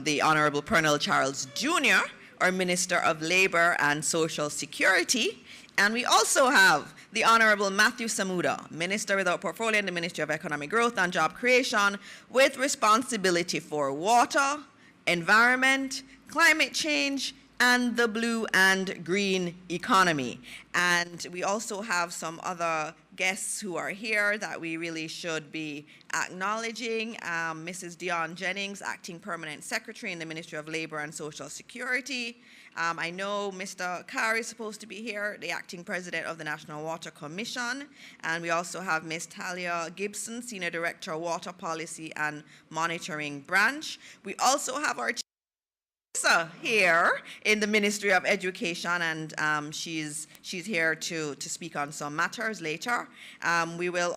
the Honorable Pernell Charles Jr., our Minister of Labor and Social Security. And we also have the Honorable Matthew Samuda, Minister without portfolio in the Ministry of Economic Growth and Job Creation, with responsibility for water, environment, climate change, and the blue and green economy. And we also have some other guests who are here that we really should be acknowledging. Mrs. Dion Jennings, Acting Permanent Secretary in the Ministry of Labor and Social Security. I know Mr. Carr is supposed to be here, the Acting President of the National Water Commission. And we also have Ms. Talia Gibson, Senior Director, Water Policy and Monitoring Branch. We also have our here in the Ministry of Education, and she's here to speak on some matters later. We will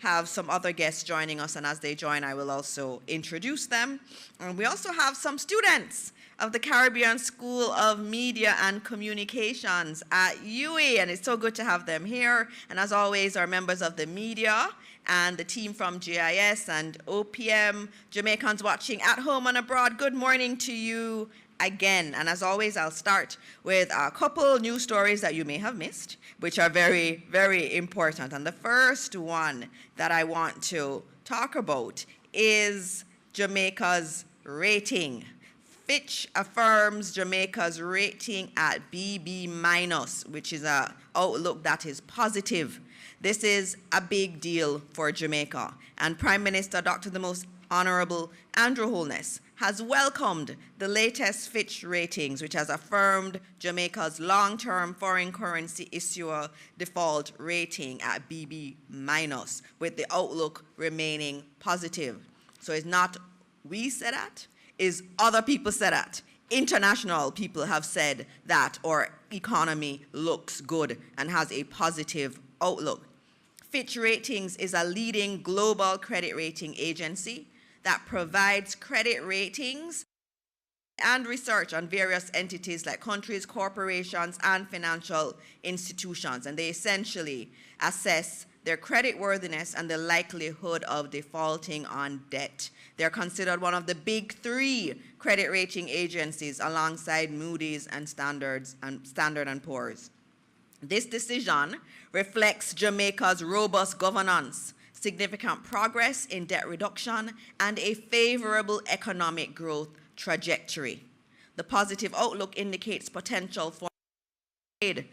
have some other guests joining us, and as they join, I will also introduce them. And we also have some students of the Caribbean School of Media and Communications at UWI, and it's so good to have them here. And as always, our members of the media and the team from GIS and OPM, Jamaicans watching at home and abroad, good morning to you again. And as always, I'll start with a couple news stories that you may have missed, which are very, very important. And the first one that I want to talk about is Jamaica's rating. Fitch affirms Jamaica's rating at BB-, which is an outlook that is positive. This is a big deal for Jamaica, and Prime Minister Dr. the Most Honorable Andrew Holness has welcomed the latest Fitch ratings, which has affirmed Jamaica's long-term foreign currency issuer default rating at BB-, with the outlook remaining positive. So it's not we said that, is other people said that. International people have said that our economy looks good and has a positive outlook. Fitch Ratings is a leading global credit rating agency that provides credit ratings and research on various entities like countries, corporations, and financial institutions. And they essentially assess their creditworthiness and the likelihood of defaulting on debt. They're considered one of the big three credit rating agencies alongside Moody's and Standard & Poor's. This decision reflects Jamaica's robust governance, significant progress in debt reduction, and a favorable economic growth trajectory. The positive outlook indicates potential for trade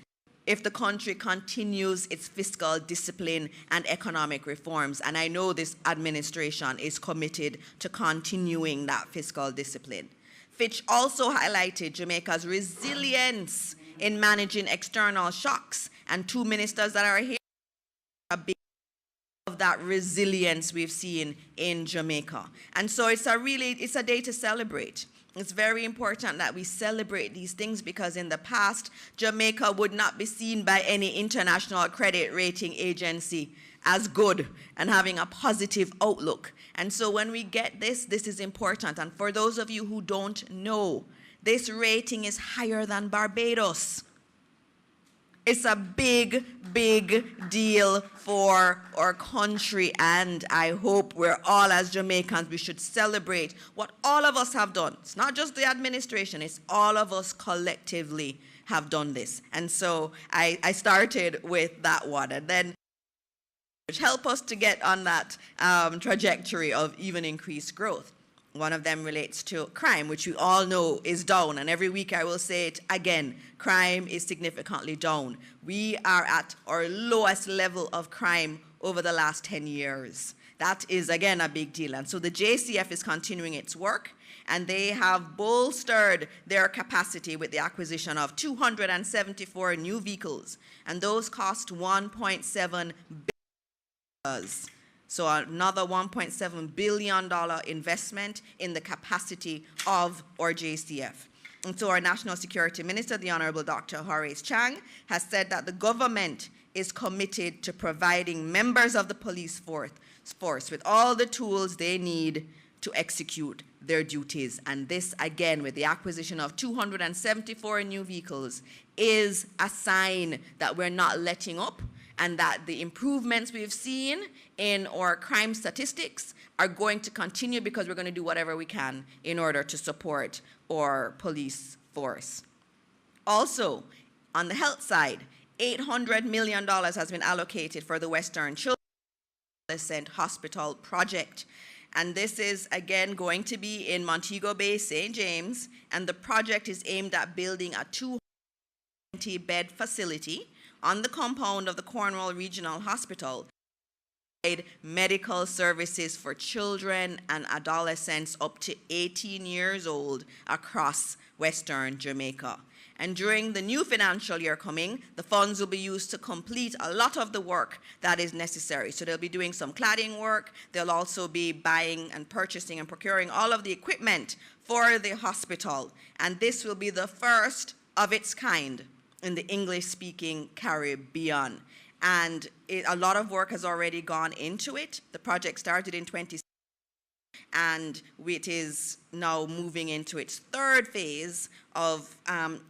if the country continues its fiscal discipline and economic reforms. And I know this administration is committed to continuing that fiscal discipline. Fitch also highlighted Jamaica's resilience in managing external shocks, and two ministers that are here are big of that resilience we've seen in Jamaica. And so it's a day to celebrate. It's very important that we celebrate these things, because in the past, Jamaica would not be seen by any international credit rating agency as good and having a positive outlook. And so when we get this is important. And for those of you who don't know, this rating is higher than Barbados. It's a big, big deal for our country, and I hope we're all, as Jamaicans, we should celebrate what all of us have done. It's not just the administration, it's all of us collectively have done this. And so I started with that one, and then which help us to get on that trajectory of even increased growth. One of them relates to crime, which we all know is down. And every week I will say it again, crime is significantly down. We are at our lowest level of crime over the last 10 years. That is, again, a big deal. And so the JCF is continuing its work, and they have bolstered their capacity with the acquisition of 274 new vehicles. And those cost $1.7 billion. So another $1.7 billion investment in the capacity of our JCF. And so our National Security Minister, the Honorable Dr. Horace Chang, has said that the government is committed to providing members of the police force with all the tools they need to execute their duties. And this, again, with the acquisition of 274 new vehicles, is a sign that we're not letting up and that the improvements we've seen in our crime statistics are going to continue because we're going to do whatever we can in order to support our police force. Also, on the health side, $800 million has been allocated for the Western Children's Adolescent Hospital project. And this is, again, going to be in Montego Bay, St. James, and the project is aimed at building a 220-bed facility on the compound of the Cornwall Regional Hospital, medical services for children and adolescents up to 18 years old across Western Jamaica. And during the new financial year coming, the funds will be used to complete a lot of the work that is necessary. So they'll be doing some cladding work. They'll also be buying and purchasing and procuring all of the equipment for the hospital. And this will be the first of its kind in the English-speaking Caribbean. And a lot of work has already gone into it. The project started in 2016. And it is now moving into its third phase of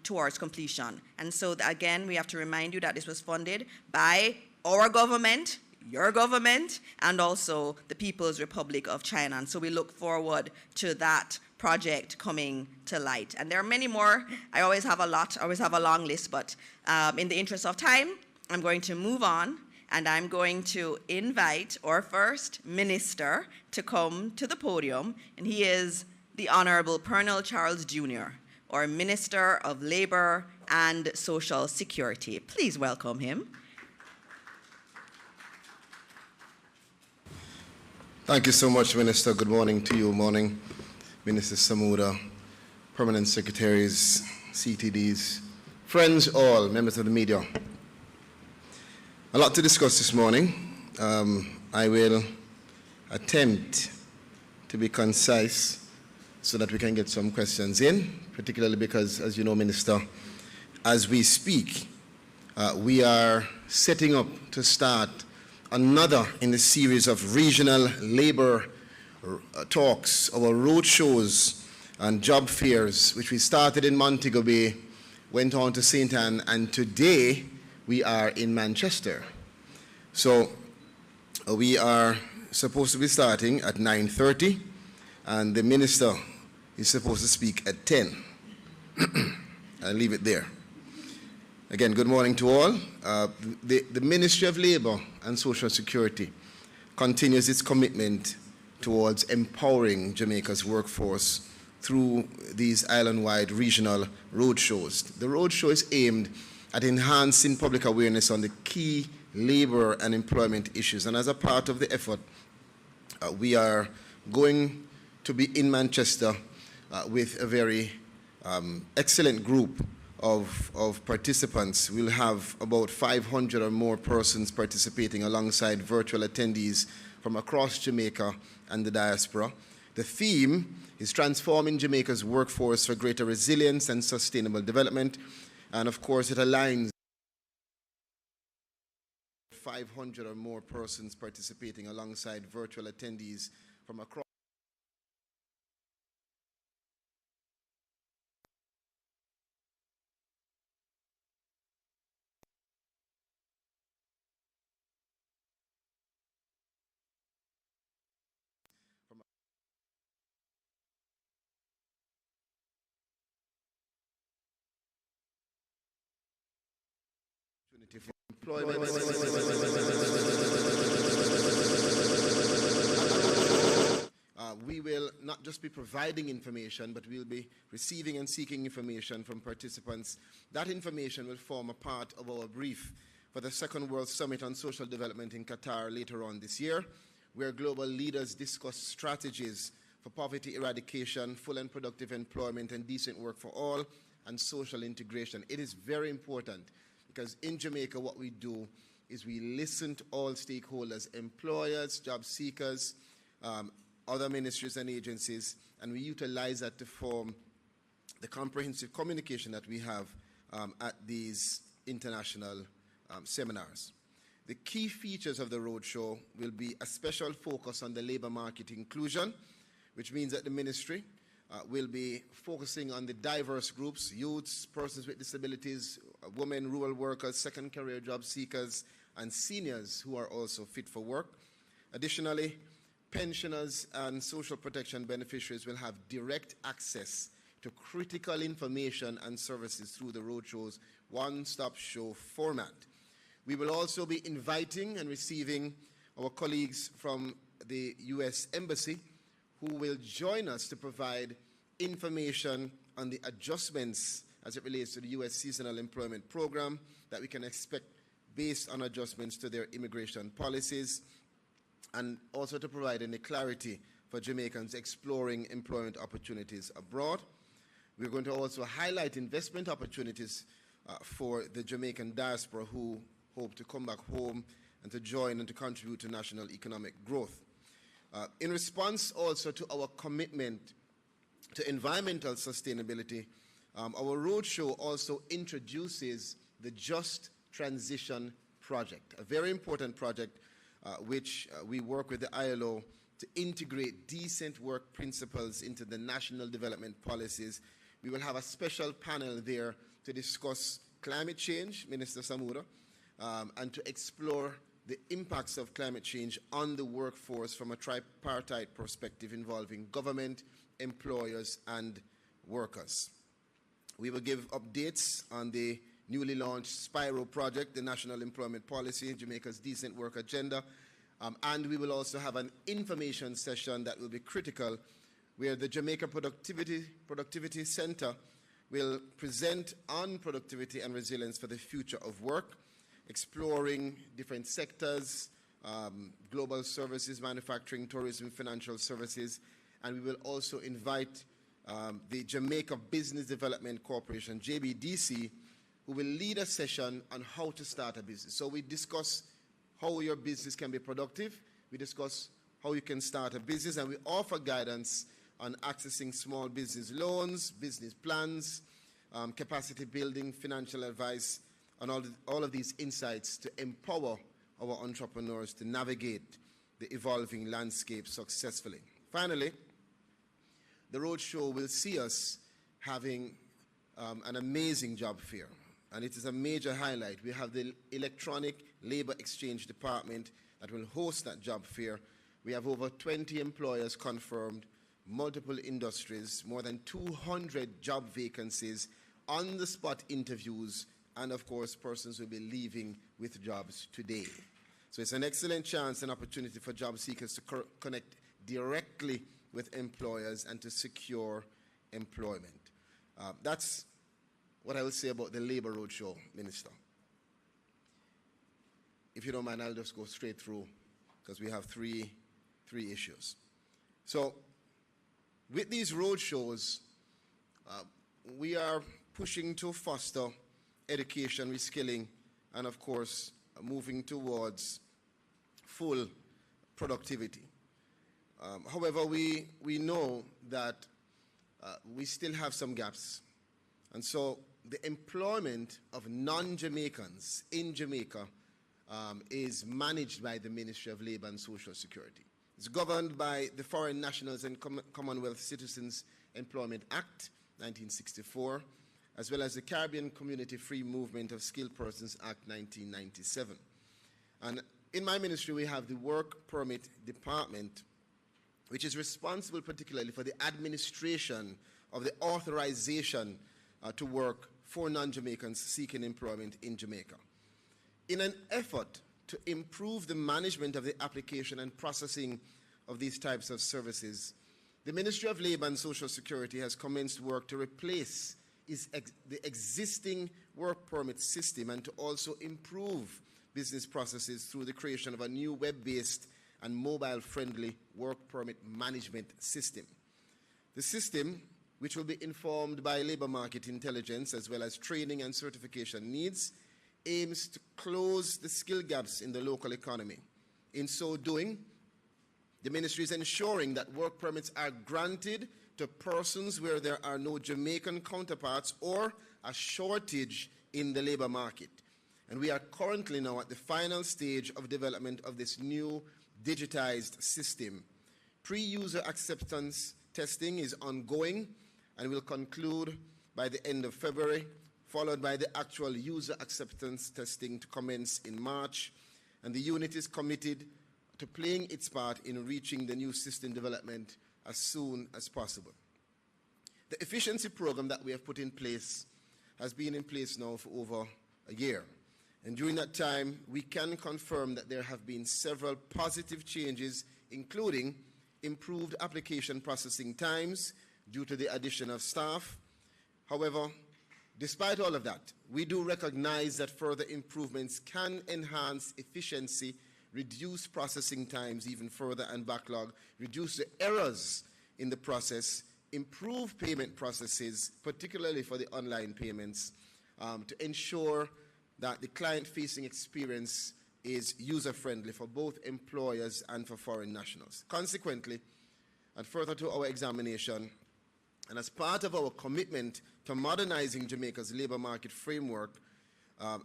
towards completion. And so again, we have to remind you that this was funded by our government, your government, and also the People's Republic of China. And so we look forward to that project coming to light. And there are many more. I always have a lot, I always have a long list, but in the interest of time, I'm going to move on. And I'm going to invite our first minister to come to the podium, and he is the Honorable Pernell Charles Jr., our Minister of Labor and Social Security. Please welcome him. Thank you so much, Minister. Good morning to you. Morning, Minister Samuda, Permanent Secretaries, CTDs, friends all, members of the media. A lot to discuss this morning. I will attempt to be concise so that we can get some questions in, particularly because, as you know, Minister, as we speak, we are setting up to start another in the series of regional labor talks, our road shows and job fairs, which we started in Montego Bay, went on to St. Ann, and today we are in Manchester. So we are supposed to be starting at 9:30, and the minister is supposed to speak at 10. I'll leave it there. Again, good morning to all. The Ministry of Labor and Social Security continues its commitment towards empowering Jamaica's workforce through these island-wide regional roadshows. The roadshow is aimed at enhancing public awareness on the key labor and employment issues. And as a part of the effort, we are going to be in Manchester with a very excellent group of participants. We'll have about 500 or more persons participating alongside virtual attendees from across Jamaica and the diaspora. The theme is transforming Jamaica's workforce for greater resilience and sustainable development. And of course, it aligns 500 or more persons participating alongside virtual attendees from across. For employment. We will not just be providing information, but we'll be receiving and seeking information from participants. That information will form a part of our brief for the Second World Summit on Social Development in Qatar later on this year, where global leaders discuss strategies for poverty eradication, full and productive employment, and decent work for all, and social integration. It is very important, because in Jamaica, what we do is we listen to all stakeholders, employers, job seekers, other ministries and agencies, and we utilize that to form the comprehensive communication that we have at these international seminars. The key features of the roadshow will be a special focus on the labor market inclusion, which means that the ministry will be focusing on the diverse groups: youths, persons with disabilities, women, rural workers, second career job seekers, and seniors who are also fit for work. Additionally, pensioners and social protection beneficiaries will have direct access to critical information and services through the roadshow's one-stop show format. We will also be inviting and receiving our colleagues from the U.S. Embassy, who will join us to provide information on the adjustments as it relates to the U.S. seasonal employment program that we can expect based on adjustments to their immigration policies, and also to provide any clarity for Jamaicans exploring employment opportunities abroad. We're going to also highlight investment opportunities for the Jamaican diaspora who hope to come back home and to join and to contribute to national economic growth. In response also to our commitment to environmental sustainability, our roadshow also introduces the Just Transition Project, a very important project which we work with the ILO to integrate decent work principles into the national development policies. We will have a special panel there to discuss climate change, Minister Samura, and to explore the impacts of climate change on the workforce from a tripartite perspective involving government, employers, and workers. We will give updates on the newly launched Spiro project, the National Employment Policy, Jamaica's Decent Work Agenda, and we will also have an information session that will be critical, where the Jamaica Productivity Center will present on productivity and resilience for the future of work, exploring different sectors, global services, manufacturing, tourism, financial services, and we will also invite the Jamaica Business Development Corporation, JBDC, who will lead a session on how to start a business. So we discuss how your business can be productive, we discuss how you can start a business, and we offer guidance on accessing small business loans, business plans, capacity building, financial advice, and all of these insights to empower our entrepreneurs to navigate the evolving landscape successfully. Finally, the roadshow will see us having an amazing job fair, and it is a major highlight. We have the Electronic Labor Exchange Department that will host that job fair. We have over 20 employers confirmed, multiple industries, more than 200 job vacancies, on-the-spot interviews, and of course, persons will be leaving with jobs today. So it's an excellent chance and opportunity for job seekers to connect directly with employers and to secure employment. That's what I will say about the Labour Roadshow, Minister. If you don't mind, I'll just go straight through, because we have three issues. So with these roadshows, we are pushing to foster education, reskilling, and of course, moving towards full productivity. However, we know that we still have some gaps. And so the employment of non-Jamaicans in Jamaica is managed by the Ministry of Labour and Social Security. It's governed by the Foreign Nationals and Commonwealth Citizens Employment Act, 1964, as well as the Caribbean Community Free Movement of Skilled Persons Act, 1997. And in my ministry, we have the Work Permit Department, which is responsible particularly for the administration of the authorization to work for non-Jamaicans seeking employment in Jamaica. In an effort to improve the management of the application and processing of these types of services, the Ministry of Labour and Social Security has commenced work to replace the existing work permit system and to also improve business processes through the creation of a new web-based and mobile-friendly work permit management system. The system, which will be informed by labour market intelligence as well as training and certification needs, aims to close the skill gaps in the local economy. In so doing, the ministry is ensuring that work permits are granted to persons where there are no Jamaican counterparts or a shortage in the labour market. And we are currently now at the final stage of development of this new digitized system. Pre-user acceptance testing is ongoing and will conclude by the end of February, followed by the actual user acceptance testing to commence in March, and the unit is committed to playing its part in reaching the new system development as soon as possible. The efficiency program that we have put in place has been in place now for over a year. And during that time, we can confirm that there have been several positive changes, including improved application processing times due to the addition of staff. However, despite all of that, we do recognize that further improvements can enhance efficiency, reduce processing times even further and backlog, reduce the errors in the process, improve payment processes, particularly for the online payments, to ensure that the client-facing experience is user-friendly for both employers and for foreign nationals. Consequently, and further to our examination, and as part of our commitment to modernizing Jamaica's labor market framework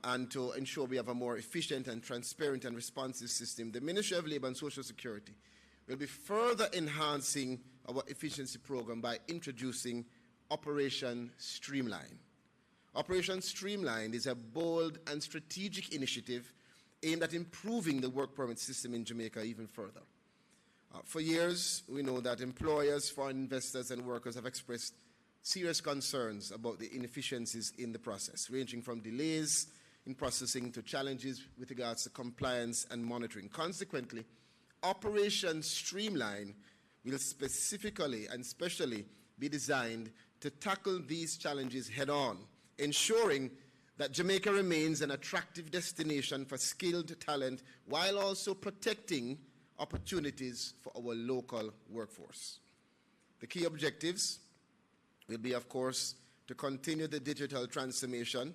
and to ensure we have a more efficient and transparent and responsive system, the Ministry of Labor and Social Security will be further enhancing our efficiency program by introducing Operation Streamline. Operation Streamline is a bold and strategic initiative aimed at improving the work permit system in Jamaica even further. For years, we know that employers, foreign investors, and workers have expressed serious concerns about the inefficiencies in the process, ranging from delays in processing to challenges with regards to compliance and monitoring. Consequently, Operation Streamline will specifically and specially be designed to tackle these challenges head-on, ensuring that Jamaica remains an attractive destination for skilled talent while also protecting opportunities for our local workforce. The key objectives will be, of course, to continue the digital transformation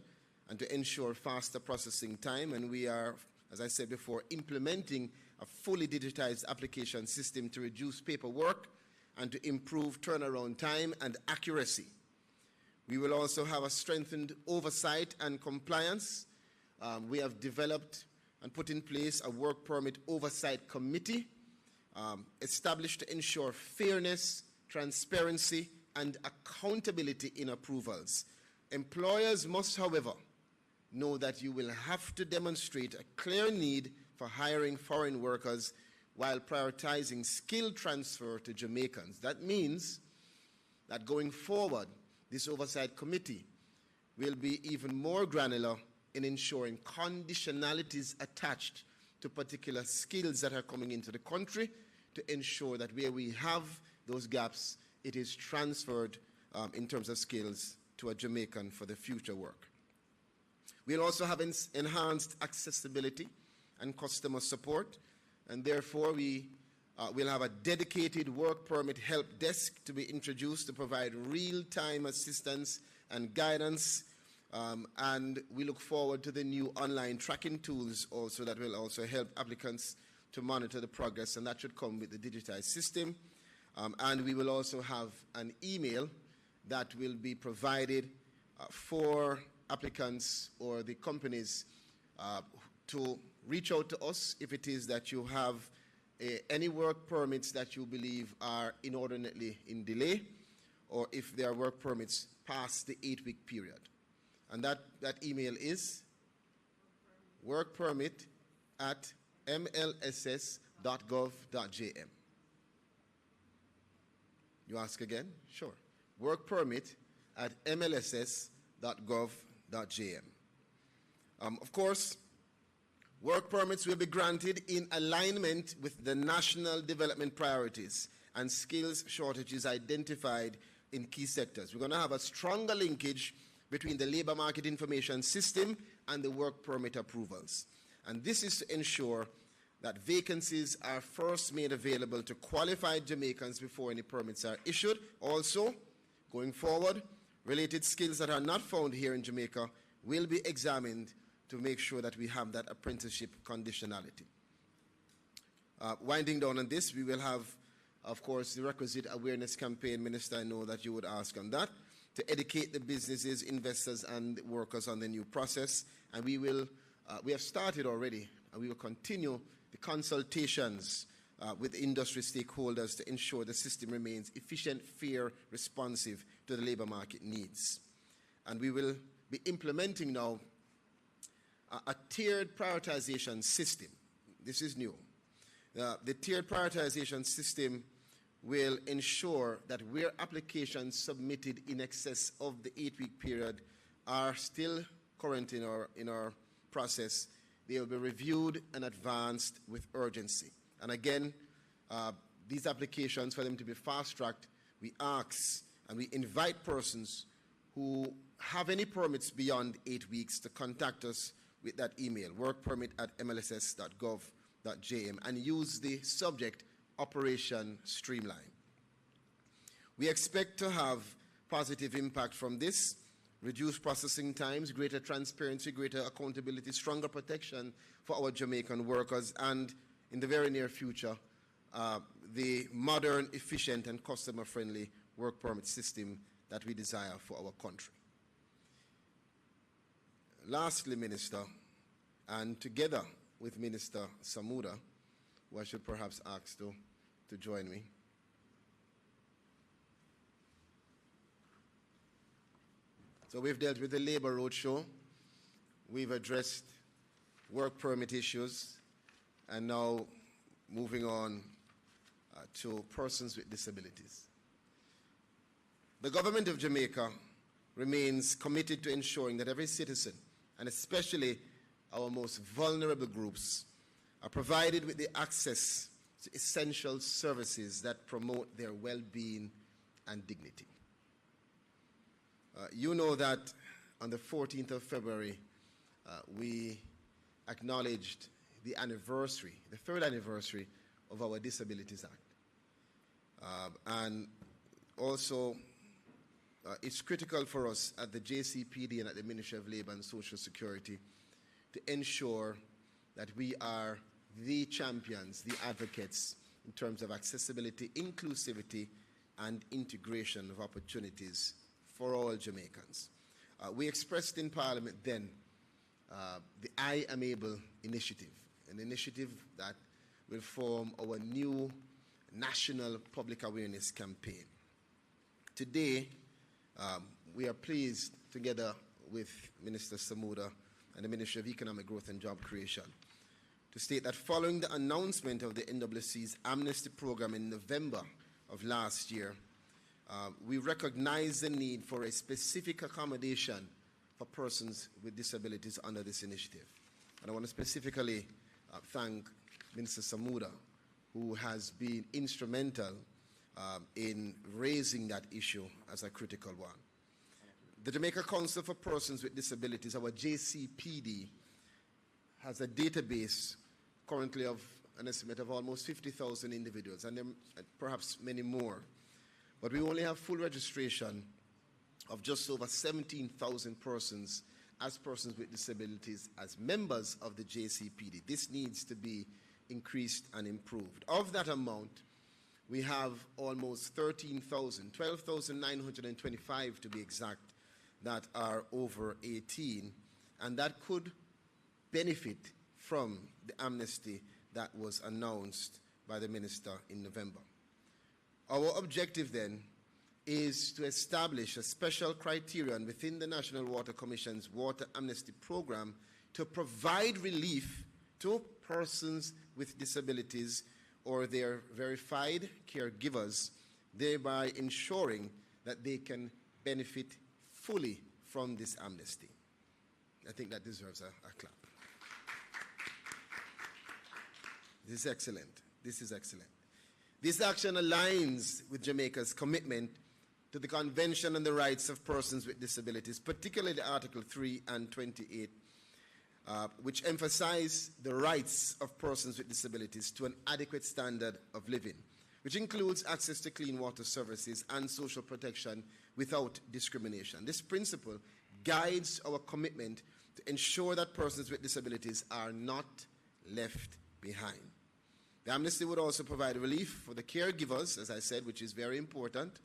and to ensure faster processing time. And we are, as I said before, implementing a fully digitized application system to reduce paperwork and to improve turnaround time and accuracy. We will also have a strengthened oversight and compliance. We have developed and put in place a work permit oversight committee established to ensure fairness, transparency, and accountability in approvals. Employers must, however, know that you will have to demonstrate a clear need for hiring foreign workers while prioritizing skill transfer to Jamaicans. That means that going forward, this oversight committee will be even more granular in ensuring conditionalities attached to particular skills that are coming into the country to ensure that where we have those gaps, it is transferred in terms of skills to a Jamaican for the future work. We'll also have enhanced accessibility and customer support, and therefore we will have a dedicated work permit help desk to be introduced to provide real-time assistance and guidance, and we look forward to the new online tracking tools also that will also help applicants to monitor the progress, and that should come with the digitized system. And we will also have an email that will be provided for applicants or the companies to reach out to us if it is that you have any work permits that you believe are inordinately in delay, or if there are work permits past the 8-week period. And that email is workpermit@mlss.gov.jm. You ask again? Sure. workpermit@mlss.gov.jm. Of course, work permits will be granted in alignment with the national development priorities and skills shortages identified in key sectors. We're going to have a stronger linkage between the labor market information system and the work permit approvals. And this is to ensure that vacancies are first made available to qualified Jamaicans before any permits are issued. Also, going forward, related skills that are not found here in Jamaica will be examined to make sure that we have that apprenticeship conditionality. Winding down on this, we will have, of course, the requisite awareness campaign. Minister, I know that you would ask on that, to educate the businesses, investors, and workers on the new process. And we have started already, and we will continue the consultations with industry stakeholders to ensure the system remains efficient, fair, responsive to the labor market needs. And we will be implementing now a tiered prioritization system This is new. The tiered prioritization system will ensure that where applications submitted in excess of the 8-week period are still current in our process, they will be reviewed and advanced with urgency. And again, these applications, for them to be fast-tracked, we ask and we invite persons who have any permits beyond 8 weeks to contact us with that email, workpermit@mlss.gov.jm, and use the subject Operation Streamline. We expect to have positive impact from this: reduced processing times, greater transparency, greater accountability, stronger protection for our Jamaican workers, and in the very near future, the modern, efficient, and customer-friendly work permit system that we desire for our country. Lastly, Minister, and together with Minister Samuda, who I should perhaps ask to join me, so we've dealt with the labor roadshow, we've addressed work permit issues, and now moving on to persons with disabilities. The government of Jamaica remains committed to ensuring that every citizen, and especially our most vulnerable groups, are provided with the access to essential services that promote their well-being and dignity. You know that on the 14th of February, we acknowledged the anniversary, the third anniversary of our Disabilities Act. And also, it's critical for us at the JCPD and at the Ministry of Labour and Social Security to ensure that we are the champions, the advocates in terms of accessibility, inclusivity, and integration of opportunities for all Jamaicans. We expressed in Parliament then the I Am Able initiative, an initiative that will form our new national public awareness campaign. Today, we are pleased, together with Minister Samuda and the Ministry of Economic Growth and Job Creation, to state that following the announcement of the NWC's amnesty program in November of last year, we recognize the need for a specific accommodation for persons with disabilities under this initiative. And I want to specifically thank Minister Samuda, who has been instrumental in raising that issue as a critical one. The Jamaica Council for Persons with Disabilities, our JCPD, has a database currently of an estimate of almost 50,000 individuals, and there perhaps many more. But we only have full registration of just over 17,000 persons as persons with disabilities as members of the JCPD. This needs to be increased and improved. Of that amount, we have almost 13,000, 12,925 to be exact, that are over 18, and that could benefit from the amnesty that was announced by the Minister in November. Our objective then is to establish a special criterion within the National Water Commission's Water Amnesty Program to provide relief to persons with disabilities or their verified caregivers, thereby ensuring that they can benefit fully from this amnesty. I think that deserves a clap. This is excellent. This is excellent. This action aligns with Jamaica's commitment to the Convention on the Rights of Persons with Disabilities, particularly Article 3 and 28, which emphasize the rights of persons with disabilities to an adequate standard of living, which includes access to clean water services and social protection without discrimination. This principle guides our commitment to ensure that persons with disabilities are not left behind. The amnesty would also provide relief for the caregivers, as I said, which is very important.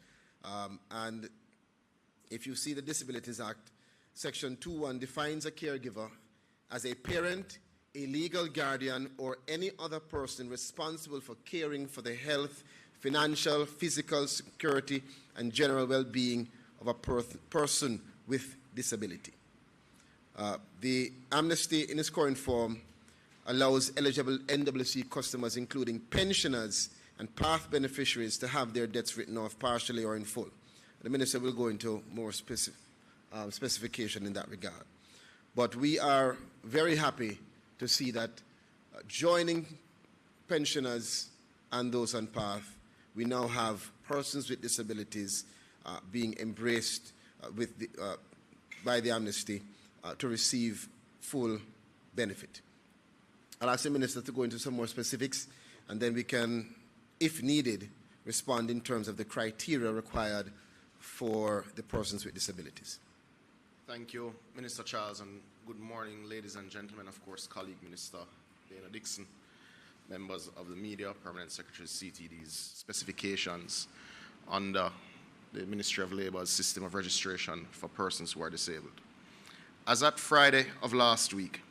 And if you see the Disabilities Act, Section 2.1 defines a caregiver as a parent, a legal guardian, or any other person responsible for caring for the health, financial, physical security, and general well-being of a person with disability. The amnesty in its current form allows eligible NWC customers, including pensioners and PATH beneficiaries, to have their debts written off partially or in full. The Minister will go into more specification in that regard. But we are very happy to see that joining pensioners and those on PATH, we now have persons with disabilities being embraced by the amnesty to receive full benefit. I'll ask the Minister to go into some more specifics, and then we can, if needed, respond in terms of the criteria required for the persons with disabilities. Thank you, Minister Charles, and good morning, ladies and gentlemen, of course, colleague Minister Dana Dixon, members of the media, Permanent Secretary CTD's specifications under the Ministry of Labour's system of registration for persons who are disabled. As at Friday of last week,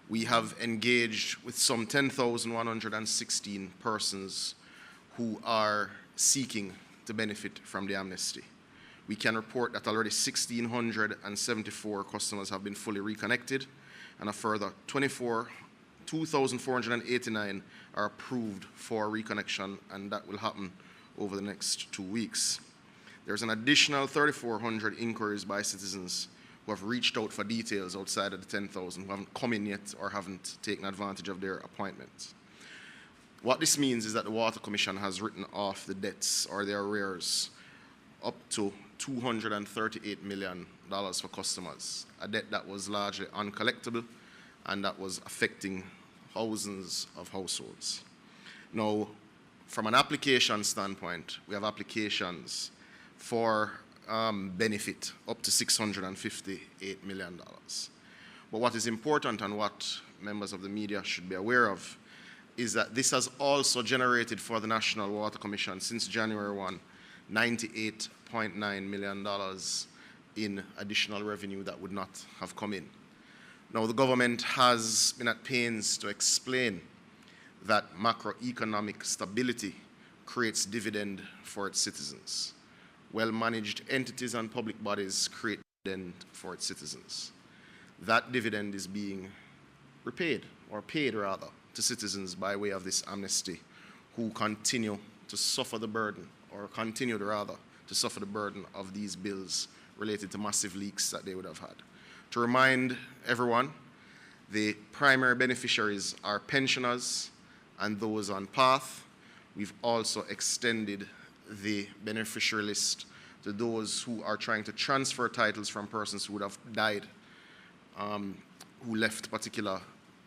we have engaged with some 10,116 persons who are seeking to benefit from the amnesty. We can report that already 1,674 customers have been fully reconnected, and a further 2,489 are approved for reconnection, and that will happen over the next 2 weeks. There's an additional 3,400 inquiries by citizens who have reached out for details outside of the 10,000 who haven't come in yet or haven't taken advantage of their appointments. What this means is that the Water Commission has written off the debts or their arrears up to $238 million for customers, a debt that was largely uncollectible and that was affecting thousands of households. Now, from an application standpoint, we have applications for benefit up to $658 million. But what is important and what members of the media should be aware of is that this has also generated for the National Water Commission since January 1, $98.9 million in additional revenue that would not have come in. Now, the government has been at pains to explain that macroeconomic stability creates dividend for its citizens. Well-managed entities and public bodies create dividend for its citizens. That dividend is being repaid, or paid rather, to citizens by way of this amnesty, who continue to suffer the burden, or continued rather to suffer the burden of these bills related to massive leaks that they would have had. To remind everyone, the primary beneficiaries are pensioners and those on PATH. We've also extended the beneficiary list to those who are trying to transfer titles from persons who would have died, who left particular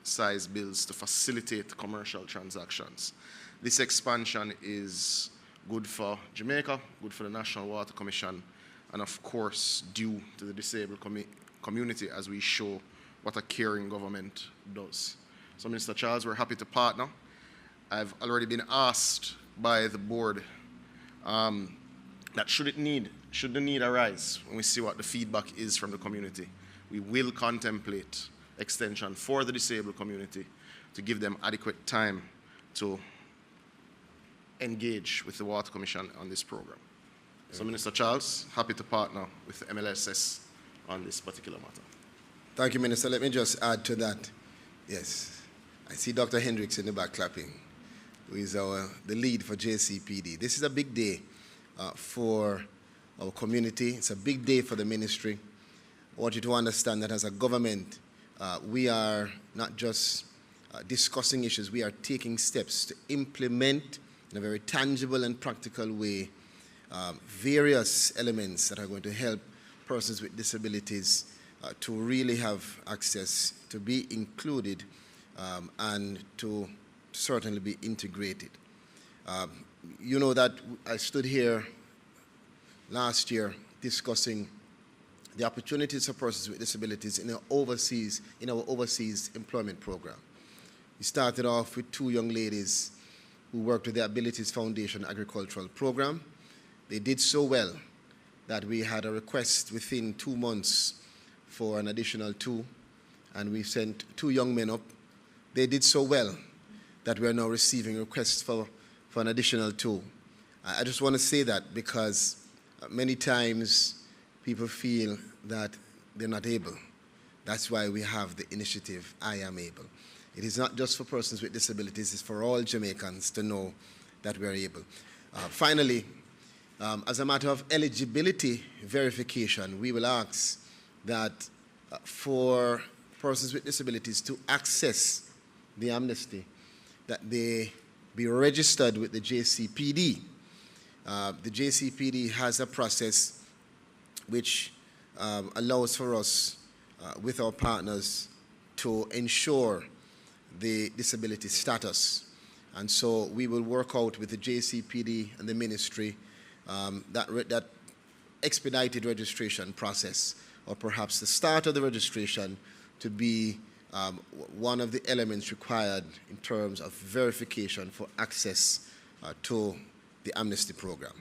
size bills to facilitate commercial transactions. This expansion is good for Jamaica, good for the National Water Commission, and of course due to the disabled community as we show what a caring government does. So, Minister Charles, we're happy to partner. I've already been asked by the board that should the need arise, when we see what the feedback is from the community, we will contemplate extension for the disabled community to give them adequate time to engage with the Water Commission on this program. So, Minister Charles, happy to partner with the MLSS on this particular matter. Thank you, Minister. Let me just add to that. Yes, I see Dr. Hendricks in the back clapping, who is the lead for JCPD. This is a big day for our community. It's a big day for the ministry. I want you to understand that as a government, we are not just discussing issues, we are taking steps to implement in a very tangible and practical way various elements that are going to help persons with disabilities to really have access, to be included, and to certainly be integrated. You know that I stood here last year discussing the opportunities for persons with disabilities in our overseas employment program. We started off with 2 young ladies who worked with the Abilities Foundation Agricultural Program. They did so well that we had a request within 2 months for an additional 2, and we sent 2 young men up. They did so well that we are now receiving requests for an additional 2. I just want to say that because many times people feel that they're not able. That's why we have the initiative, I Am Able. It is not just for persons with disabilities, it's for all Jamaicans to know that we are able. Finally, as a matter of eligibility verification, we will ask that for persons with disabilities to access the amnesty, that they be registered with the JCPD. The JCPD has a process which allows for us, with our partners, to ensure the disability status. And so we will work out with the JCPD and the ministry that expedited registration process, or perhaps the start of the registration, to be one of the elements required in terms of verification for access to the amnesty program.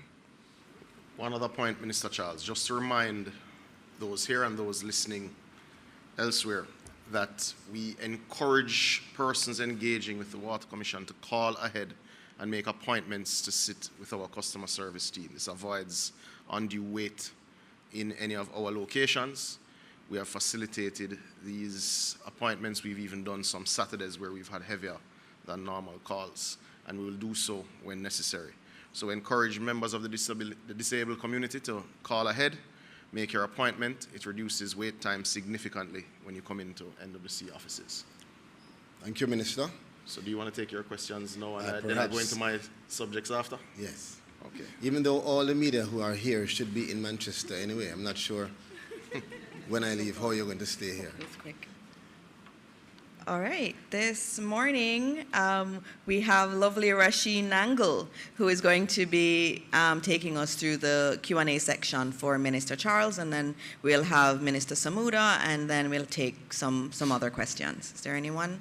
One other point, Minister Charles, just to remind those here and those listening elsewhere that we encourage persons engaging with the Water Commission to call ahead and make appointments to sit with our customer service team. This avoids undue wait in any of our locations. We have facilitated these appointments. We've even done some Saturdays where we've had heavier than normal calls, and we will do so when necessary. So encourage members of the disabled community to call ahead, make your appointment. It reduces wait time significantly when you come into NWC offices. Thank you, Minister. So do you want to take your questions now and then I go into my subjects after? Yes. Okay. Even though all the media who are here should be in Manchester anyway, I'm not sure when I leave how you're going to stay here. That's quick. All right, this morning we have lovely Rasheen Nangle, who is going to be taking us through the Q&A section for Minister Charles, and then we'll have Minister Samuda, and then we'll take some other questions. Is there anyone?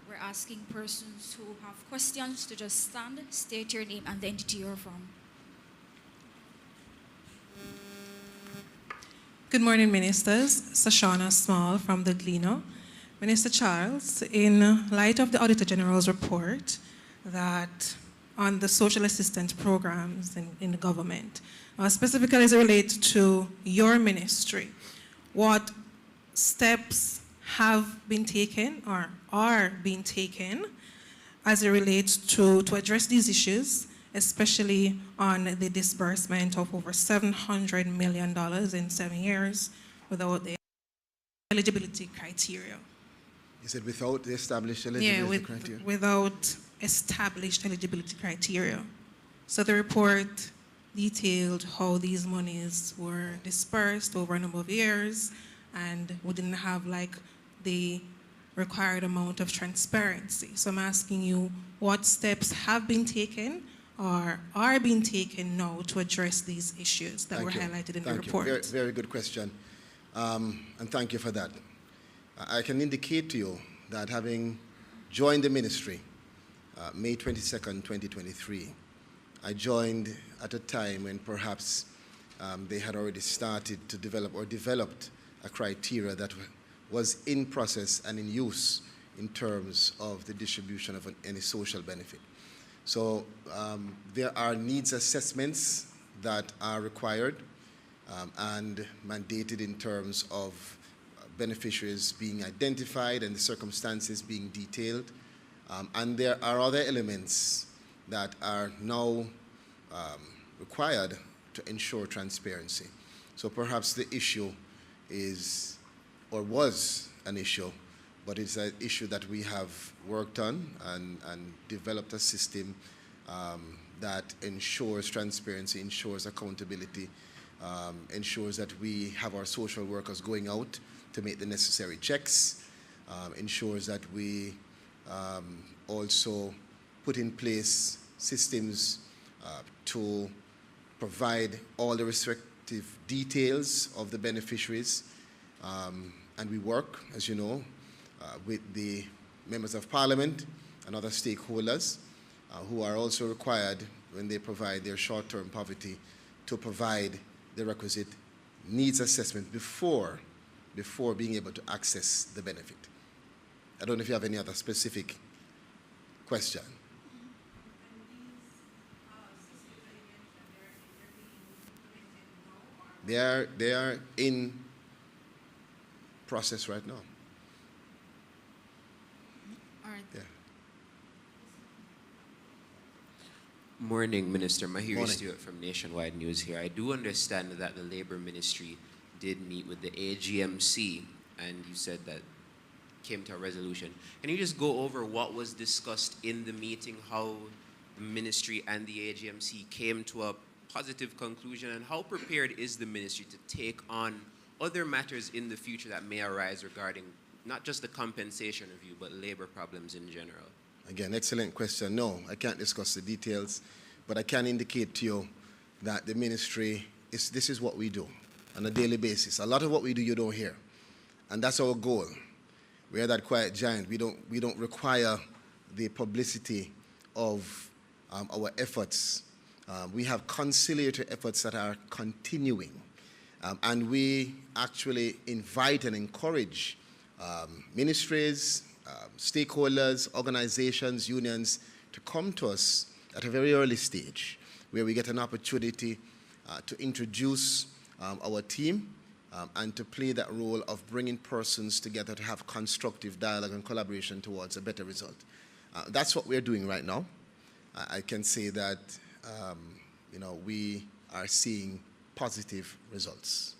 We're asking persons who have questions to just stand, state your name and the entity you're from. Good morning, Ministers. Sashana Small from the Gleno. Minister Charles, in light of the Auditor General's report that on the social assistance programs in the government, specifically as it relates to your ministry, what steps have been taken or are being taken as it relates to address these issues, especially on the disbursement of over $700 million in 7 years without the eligibility criteria? You said without the established eligibility criteria? Without established eligibility criteria. So the report detailed how these monies were dispersed over a number of years, and we didn't have like the required amount of transparency. So I'm asking you, what steps have been taken or are being taken now to address these issues that were highlighted in the report? Very, very good question, and thank you for that. I can indicate to you that having joined the ministry May 22nd, 2023, I joined at a time when perhaps they had already started to develop or developed a criteria that was in process and in use in terms of the distribution of any social benefit. So there are needs assessments that are required and mandated in terms of beneficiaries being identified and the circumstances being detailed. And there are other elements that are now required to ensure transparency. So perhaps the issue is, or was an issue, but it's an issue that we have worked on and developed a system that ensures transparency, ensures accountability, ensures that we have our social workers going out to make the necessary checks, ensures that we also put in place systems to provide all the respective details of the beneficiaries. And we work, as you know, with the members of parliament and other stakeholders who are also required, when they provide their short-term poverty, to provide the requisite needs assessment before being able to access the benefit. I don't know if you have any other specific question. They are in process right now. All right. Yeah. Morning, Minister. Mahiri Morning. Stewart from Nationwide News here. I do understand that the Labour Ministry did meet with the AGMC, and you said that came to a resolution. Can you just go over what was discussed in the meeting, how the Ministry and the AGMC came to a positive conclusion, and how prepared is the Ministry to take on other matters in the future that may arise regarding not just the compensation review, but labour problems in general? Again, excellent question. No, I can't discuss the details, but I can indicate to you that the ministry, this is what we do on a daily basis. A lot of what we do you don't hear, and that's our goal. We are that quiet giant. We don't require the publicity of our efforts. We have conciliatory efforts that are continuing, and we actually invite and encourage ministries, stakeholders, organizations, unions to come to us at a very early stage where we get an opportunity to introduce our team and to play that role of bringing persons together to have constructive dialogue and collaboration towards a better result. That's what we're doing right now. I can say that we are seeing positive results.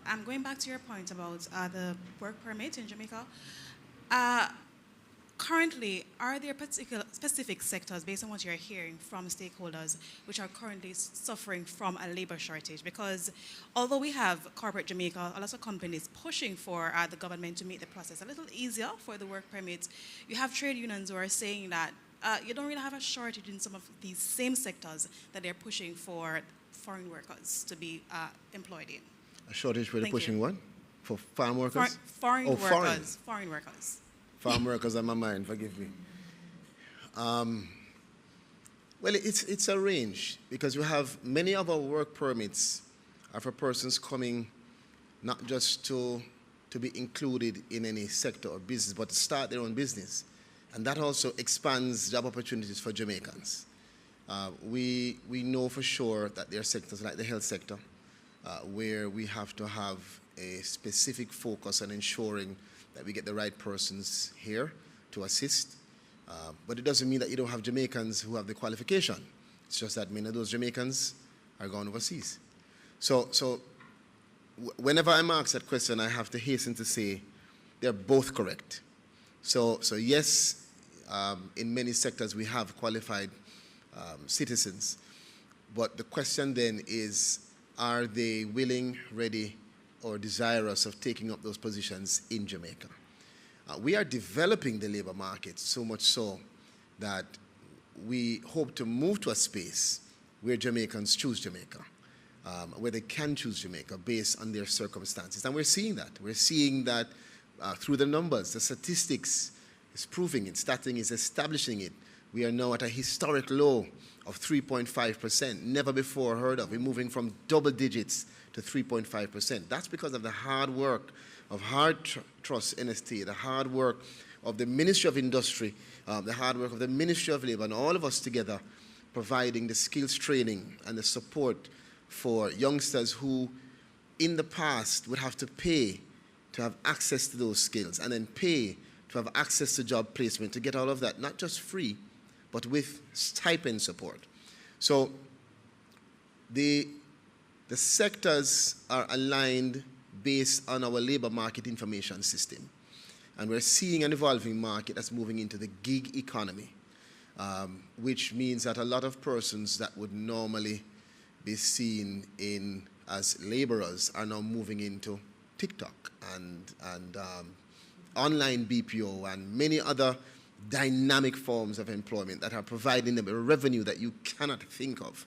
I'm going back to your point about the work permit in Jamaica. Currently, are there particular specific sectors, based on what you're hearing from stakeholders, which are currently suffering from a labor shortage? Because although we have corporate Jamaica, a lot of companies pushing for the government to make the process a little easier for the work permits, you have trade unions who are saying that you don't really have a shortage in some of these same sectors that they're pushing for foreign workers to be employed in. A shortage where they're pushing you. what? For farm workers? Foreign Oh, workers. Foreign workers. Farm workers on my mind, forgive me. Well, it's a range because you have many of our work permits are for persons coming not just to be included in any sector or business, but to start their own business. And that also expands job opportunities for Jamaicans. We know for sure that there are sectors like the health sector where we have to have a specific focus on ensuring that we get the right persons here to assist. But it doesn't mean that you don't have Jamaicans who have the qualification. It's just that many of those Jamaicans are gone overseas. So whenever I'm asked that question, I have to hasten to say they're both correct. So yes, in many sectors we have qualified citizens, but the question then is, are they willing, ready, or desirous of taking up those positions in Jamaica? We are developing the labor market so much so that we hope to move to a space where Jamaicans choose Jamaica, where they can choose Jamaica based on their circumstances. And we're seeing that. We're seeing that through the numbers. The statistics is proving it. Stating is establishing it. We are now at a historic low of 3.5%, never before heard of. We're moving from double digits to 3.5%. That's because of the hard work of Hard Trust NST, the hard work of the Ministry of Industry, the hard work of the Ministry of Labor, and all of us together providing the skills training and the support for youngsters who in the past would have to pay to have access to those skills and then pay to have access to job placement, to get all of that, not just free, but with stipend support. So the sectors are aligned based on our labor market information system. And we're seeing an evolving market that's moving into the gig economy, which means that a lot of persons that would normally be seen as laborers are now moving into TikTok and online BPO and many other dynamic forms of employment that are providing them a revenue that you cannot think of.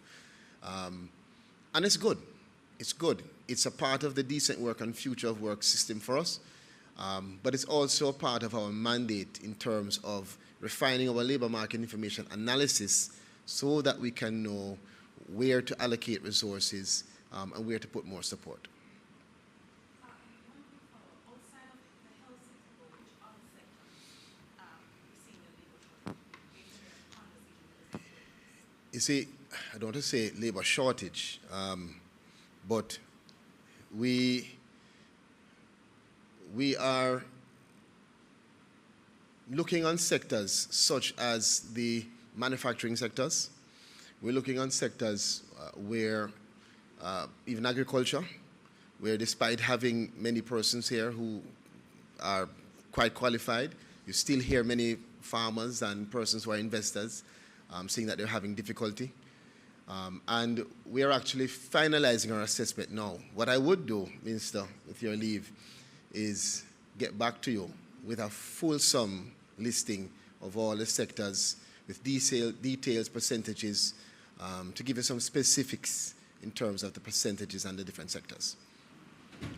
And it's good. It's good. It's a part of the decent work and future of work system for us. But it's also a part of our mandate in terms of refining our labor market information analysis so that we can know where to allocate resources and where to put more support. You see, I don't want to say labor shortage. but we are looking on sectors such as the manufacturing sectors. We're looking on sectors where even agriculture, where despite having many persons here who are quite qualified, you still hear many farmers and persons who are investors saying that they're having difficulty. And we are actually finalizing our assessment now. What I would do, Minister, with your leave, is get back to you with a fulsome listing of all the sectors with details, percentages, to give you some specifics in terms of the percentages and the different sectors.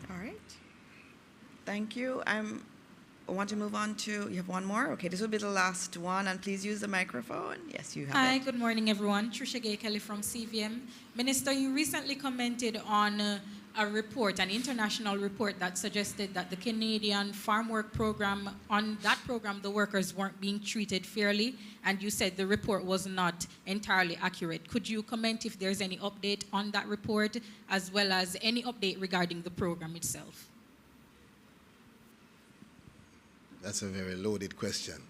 All right. Thank you. I want to move on to, you have one more? Okay, this will be the last one, and please use the microphone. Yes, you have Hi, it. good morning, everyone. Trisha Gay Kelly from CVM. Minister, you recently commented on a report, an international report that suggested that the Canadian Farm Work Program, on that program, the workers weren't being treated fairly, and you said the report was not entirely accurate. Could you comment if there's any update on that report, as well as any update regarding the program itself? That's a very loaded question.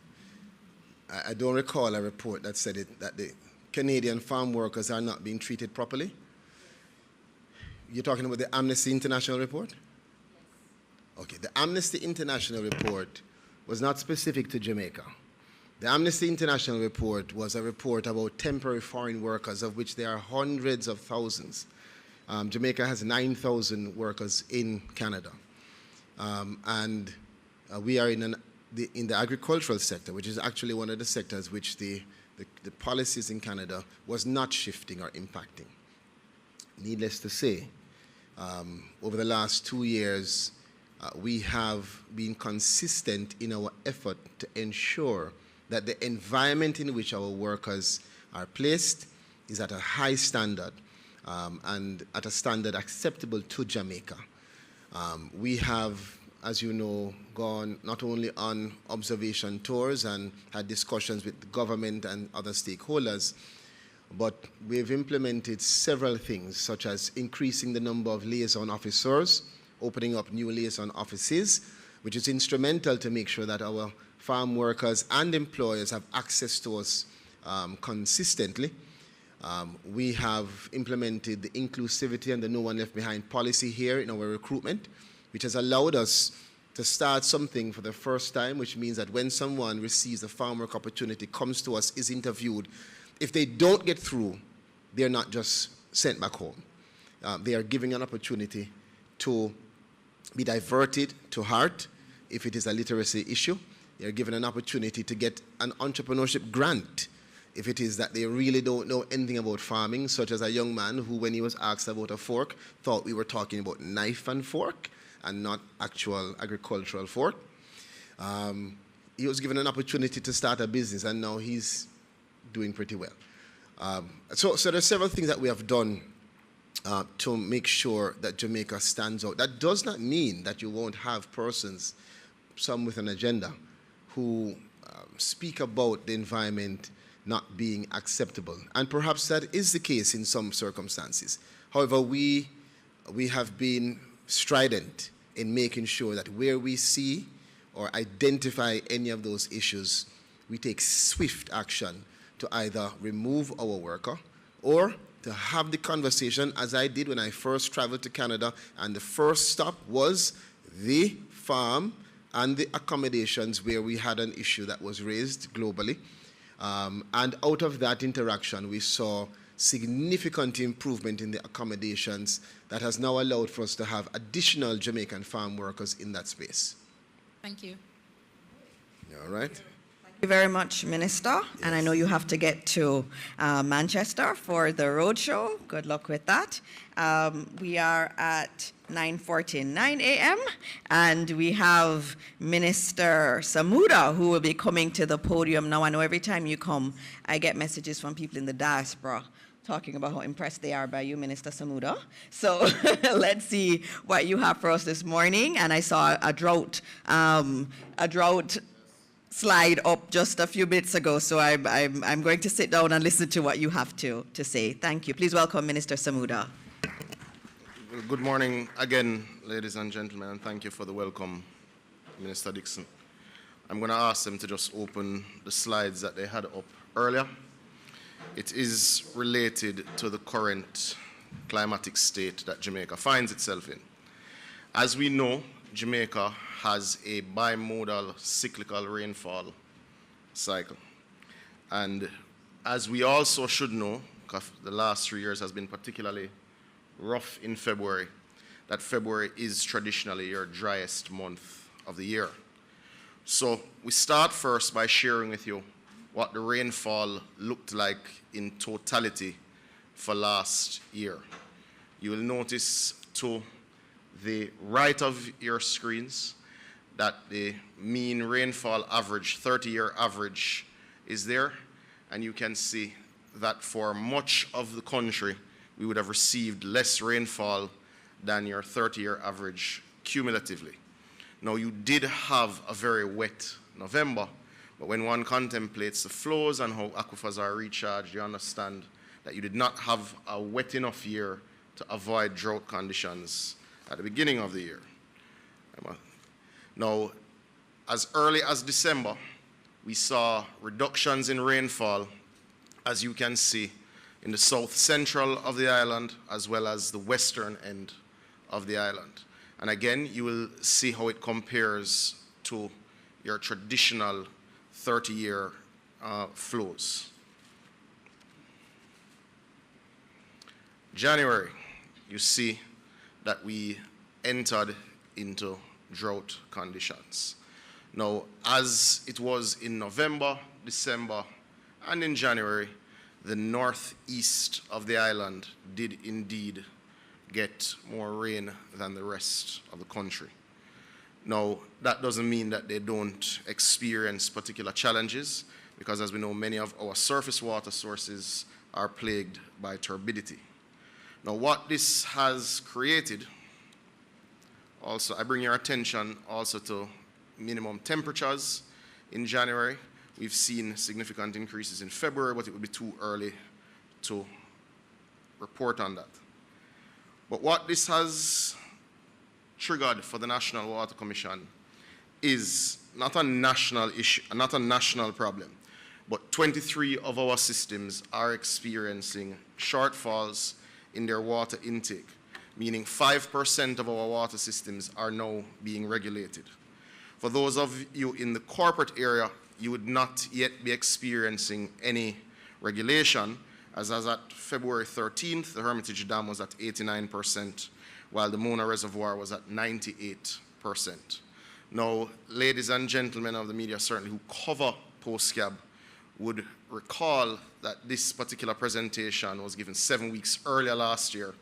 I don't recall a report that said that the Canadian farm workers are not being treated properly. You're talking about the Amnesty International report? Okay, the Amnesty International report was not specific to Jamaica. The Amnesty International report was a report about temporary foreign workers, of which there are hundreds of thousands. Jamaica has 9,000 workers in Canada. We are in the agricultural sector, which is actually one of the sectors which the policies in Canada was not shifting or impacting. Needless to say, over the last 2 years, we have been consistent in our effort to ensure that the environment in which our workers are placed is at a high standard and at a standard acceptable to Jamaica. We have, as you know, gone not only on observation tours and had discussions with the government and other stakeholders, but we've implemented several things, such as increasing the number of liaison officers, opening up new liaison offices, which is instrumental to make sure that our farm workers and employers have access to us consistently. We have implemented the inclusivity and the no one left behind policy here in our recruitment, which has allowed us to start something for the first time, which means that when someone receives a farm work opportunity, comes to us, is interviewed, if they don't get through, they're not just sent back home. They are given an opportunity to be diverted to heart if it is a literacy issue. They are given an opportunity to get an entrepreneurship grant if it is that they really don't know anything about farming, such as a young man who, when he was asked about a fork, thought we were talking about knife and fork and not actual agricultural fork. He was given an opportunity to start a business, and now he's doing pretty well. So there are several things that we have done to make sure that Jamaica stands out. That does not mean that you won't have persons, some with an agenda, who speak about the environment not being acceptable. And perhaps that is the case in some circumstances. However, we have been strident in making sure that where we see or identify any of those issues, we take swift action to either remove our worker or to have the conversation, as I did when I first traveled to Canada, and the first stop was the farm and the accommodations where we had an issue that was raised globally. And out of that interaction, we saw significant improvement in the accommodations that has now allowed for us to have additional Jamaican farm workers in that space. Thank you. All right. Thank you very much, Minister. Yes. And I know you have to get to Manchester for the roadshow. Good luck with that. We are at 9:49 a.m. and we have Minister Samuda who will be coming to the podium. Now, I know every time you come, I get messages from people in the diaspora talking about how impressed they are by you, Minister Samuda. So let's see what you have for us this morning. And I saw a drought slide up just a few minutes ago, so I'm going to sit down and listen to what you have to say. Thank you. Please welcome Minister Samuda. Well, good morning again, ladies and gentlemen, and thank you for the welcome, Minister Dixon. I'm going to ask them to just open the slides that they had up earlier. It is related to the current climatic state that Jamaica finds itself in. As we know, Jamaica has a bimodal cyclical rainfall cycle. And as we also should know, because the last 3 years has been particularly rough in February, that February is traditionally your driest month of the year. So we start first by sharing with you what the rainfall looked like in totality for last year. You will notice to the right of your screens that the mean rainfall average, 30-year average, is there, and you can see that for much of the country, we would have received less rainfall than your 30-year average cumulatively. Now, you did have a very wet November, but when one contemplates the flows and how aquifers are recharged, you understand that you did not have a wet enough year to avoid drought conditions at the beginning of the year. Now, as early as December, we saw reductions in rainfall, as you can see, in the south central of the island, as well as the western end of the island. And again, you will see how it compares to your traditional 30-year flows. January, you see that we entered into drought conditions. Now, as it was in November, December, and in January, the northeast of the island did indeed get more rain than the rest of the country. Now, that doesn't mean that they don't experience particular challenges, because as we know, many of our surface water sources are plagued by turbidity. Now, what this has created, also, I bring your attention also to minimum temperatures in January. We've seen significant increases in February, but it would be too early to report on that. But what this has triggered for the National Water Commission is not a national issue, not a national problem, but 23 of our systems are experiencing shortfalls in their water intake, meaning 5% of our water systems are now being regulated. For those of you in the corporate area, you would not yet be experiencing any regulation, as at February 13th, the Hermitage Dam was at 89%, while the Mona Reservoir was at 98%. Now, ladies and gentlemen of the media, certainly who cover PostCab, would recall that this particular presentation was given 7 weeks earlier last year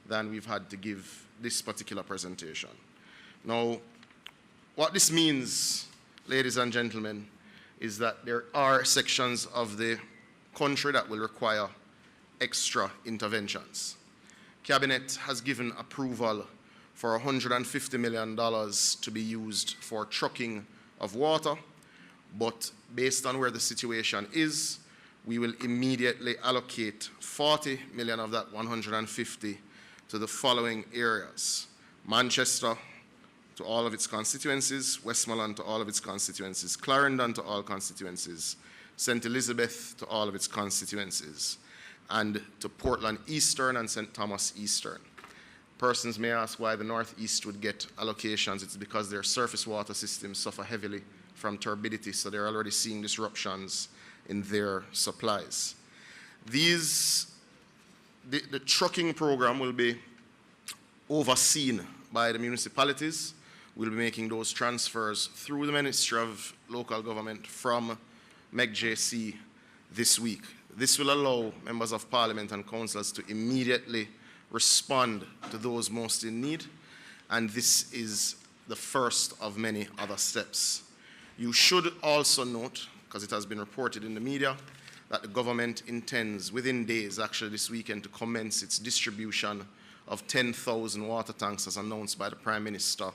than we've had to give this particular presentation. Now, what this means, ladies and gentlemen, is that there are sections of the country that will require extra interventions. Cabinet has given approval for $150 million to be used for trucking of water, but based on where the situation is, we will immediately allocate 40 million of that 150 to the following areas: Manchester to all of its constituencies, Westmoreland to all of its constituencies, Clarendon to all constituencies, St. Elizabeth to all of its constituencies, and to Portland Eastern and St. Thomas Eastern. Persons may ask why the Northeast would get allocations. It's because their surface water systems suffer heavily from turbidity, so they're already seeing disruptions in their supplies. The trucking program will be overseen by the municipalities. We'll be making those transfers through the Ministry of Local Government from MEGJC this week. This will allow members of Parliament and councillors to immediately respond to those most in need, and this is the first of many other steps. You should also note, because it has been reported in the media, that the government intends within days, actually this weekend, to commence its distribution of 10,000 water tanks as announced by the Prime Minister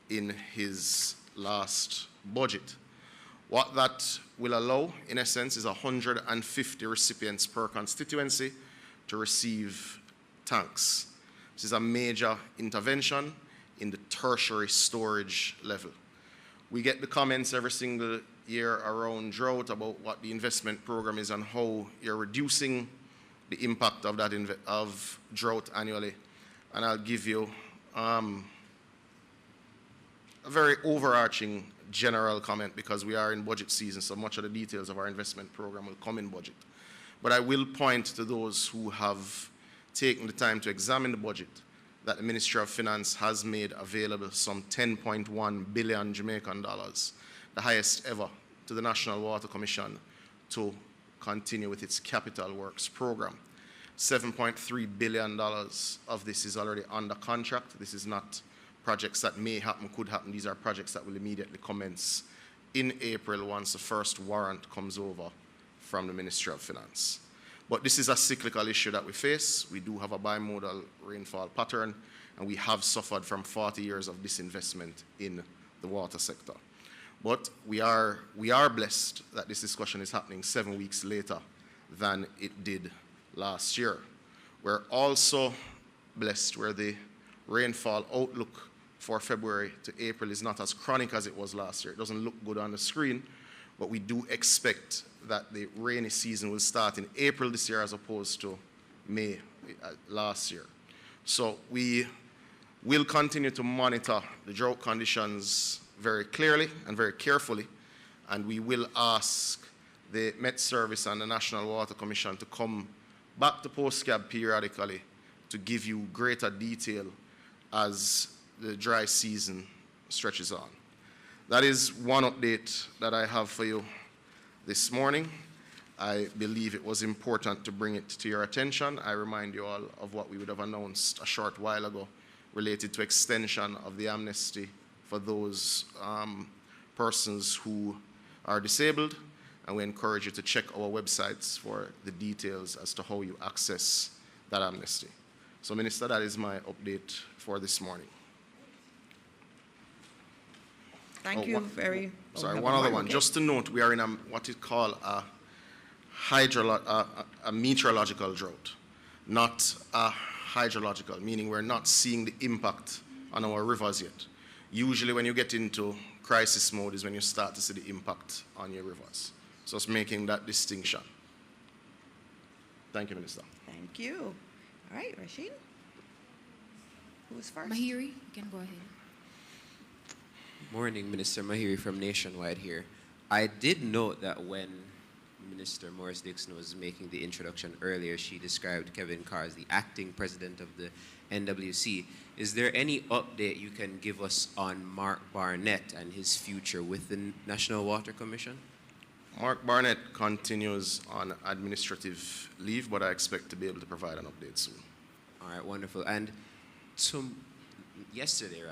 in his last budget. What that will allow, in essence, is 150 recipients per constituency to receive tanks. This is a major intervention in the tertiary storage level. We get the comments every single year around drought about what the investment program is and how you're reducing the impact of that of drought annually. And I'll give you a very overarching general comment because we are in budget season, so much of the details of our investment program will come in budget. But I will point to those who have taken the time to examine the budget that the Ministry of Finance has made available some 10.1 billion Jamaican dollars, the highest ever, to the National Water Commission to continue with its capital works program. $7.3 billion of this is already under contract. This is not projects that may happen, could happen. These are projects that will immediately commence in April once the first warrant comes over from the Ministry of Finance. But this is a cyclical issue that we face. We do have a bimodal rainfall pattern, and we have suffered from 40 years of disinvestment in the water sector. But we are blessed that this discussion is happening 7 weeks later than it did last year. We're also blessed where the rainfall outlook for February to April is not as chronic as it was last year. It doesn't look good on the screen, but we do expect that the rainy season will start in April this year as opposed to May last year. So we will continue to monitor the drought conditions very clearly and very carefully, and we will ask the Met Service and the National Water Commission to come back to PostCab periodically to give you greater detail as the dry season stretches on. That is one update that I have for you this morning. I believe it was important to bring it to your attention. I remind you all of what we would have announced a short while ago related to extension of the amnesty for those persons who are disabled, and we encourage you to check our websites for the details as to how you access that amnesty. So, Minister, that is my update for this morning. Thank you very much. Sorry, one other one. Okay. Just to note, we are in what is called a meteorological drought, not a hydrological, meaning we're not seeing the impact on our rivers yet. Usually when you get into crisis mode is when you start to see the impact on your rivers. So it's making that distinction. Thank you, Minister. Thank you. All right, Rashid. Who's first? Mahiri, you can go ahead. Morning, Minister Mahiri from Nationwide here. I did note that when Minister Morris Dixon was making the introduction earlier, she described Kevin Carr as the acting president of the NWC. Is there any update you can give us on Mark Barnett and his future with the National Water Commission? Mark Barnett continues on administrative leave, but I expect to be able to provide an update soon. All right, wonderful. And yesterday,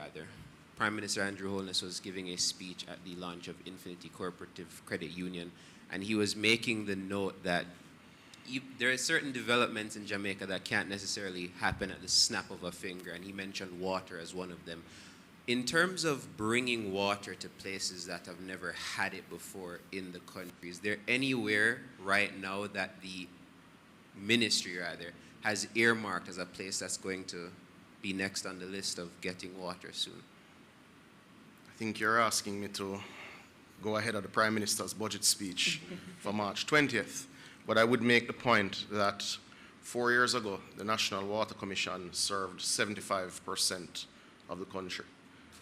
Prime Minister Andrew Holness was giving a speech at the launch of Infinity Cooperative Credit Union, and he was making the note that there are certain developments in Jamaica that can't necessarily happen at the snap of a finger, and he mentioned water as one of them. In terms of bringing water to places that have never had it before in the country, is there anywhere right now that the ministry, has earmarked as a place that's going to be next on the list of getting water soon? I think you're asking me to go ahead of the Prime Minister's budget speech for March 20th. But I would make the point that 4 years ago, the National Water Commission served 75% of the country.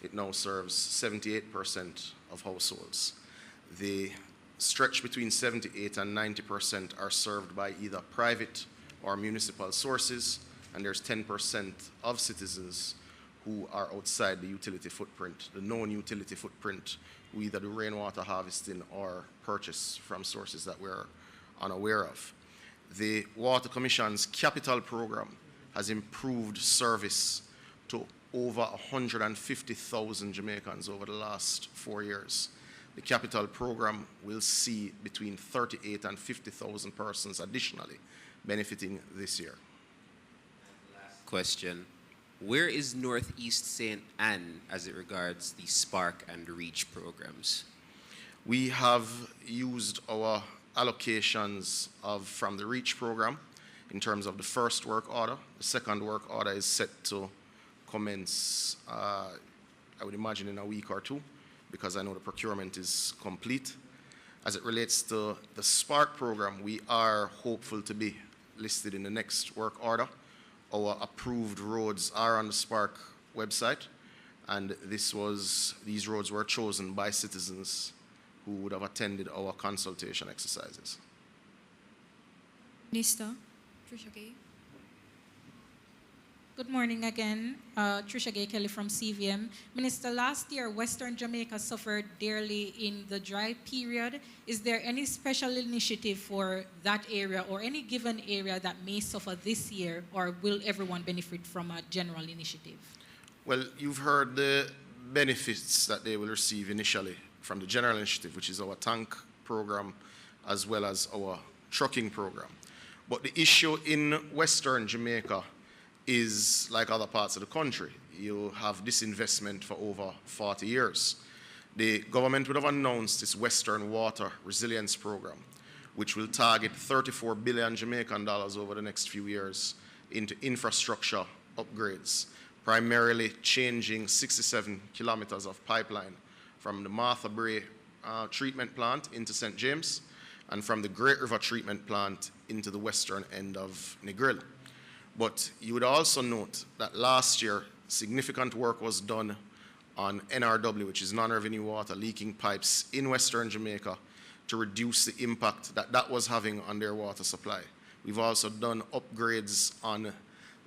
It now serves 78% of households. The stretch between 78 and 90% are served by either private or municipal sources, and there's 10% of citizens who are outside the utility footprint, the known utility footprint, who either do rainwater harvesting or purchase from sources that we're unaware of. The Water Commission's capital program has improved service to over 150,000 Jamaicans over the last 4 years. The capital program will see between 38 and 50,000 persons additionally benefiting this year. Last question. Where is Northeast St. Anne as it regards the Spark and REACH programs? We have used our allocations from the REACH program in terms of the first work order. The second work order is set to commence, I would imagine, in a week or two, because I know the procurement is complete. As it relates to the Spark program, we are hopeful to be listed in the next work order. Our approved roads are on the Spark website, and these roads were chosen by citizens who would have attended our consultation exercises. Minister, Trisha Gay. Good morning again. Trisha Gay Kelly from CVM. Minister, last year, Western Jamaica suffered dearly in the dry period. Is there any special initiative for that area or any given area that may suffer this year, or will everyone benefit from a general initiative? Well, you've heard the benefits that they will receive initially from the general initiative, which is our tank program, as well as our trucking program. But the issue in Western Jamaica is like other parts of the country. You have disinvestment for over 40 years. The government would have announced its Western Water Resilience Program, which will target 34 billion Jamaican dollars over the next few years into infrastructure upgrades, primarily changing 67 kilometers of pipeline from the Martha Bray treatment plant into St. James, and from the Great River treatment plant into the western end of Negril. But you would also note that last year, significant work was done on NRW, which is non-revenue water leaking pipes in Western Jamaica, to reduce the impact that that was having on their water supply. We've also done upgrades on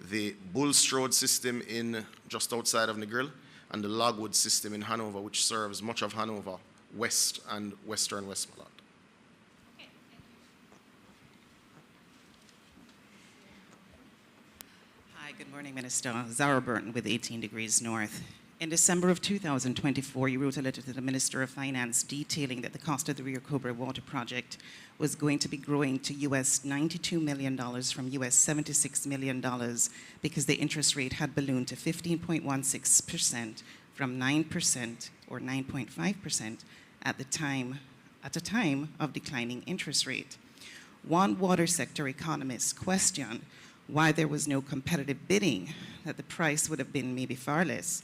the Bullstrode system in just outside of Negril and the Logwood system in Hanover, which serves much of Hanover, West and Western Westmoreland. Hi, good morning, Minister. Zara Burton with 18 Degrees North. In December of 2024, you wrote a letter to the Minister of Finance detailing that the cost of the Rio Cobre water project was going to be growing to US $92 million from US $76 million because the interest rate had ballooned to 15.16% from 9% or 9.5% at the time of declining interest rate. One water sector economist questioned why there was no competitive bidding, that the price would have been maybe far less.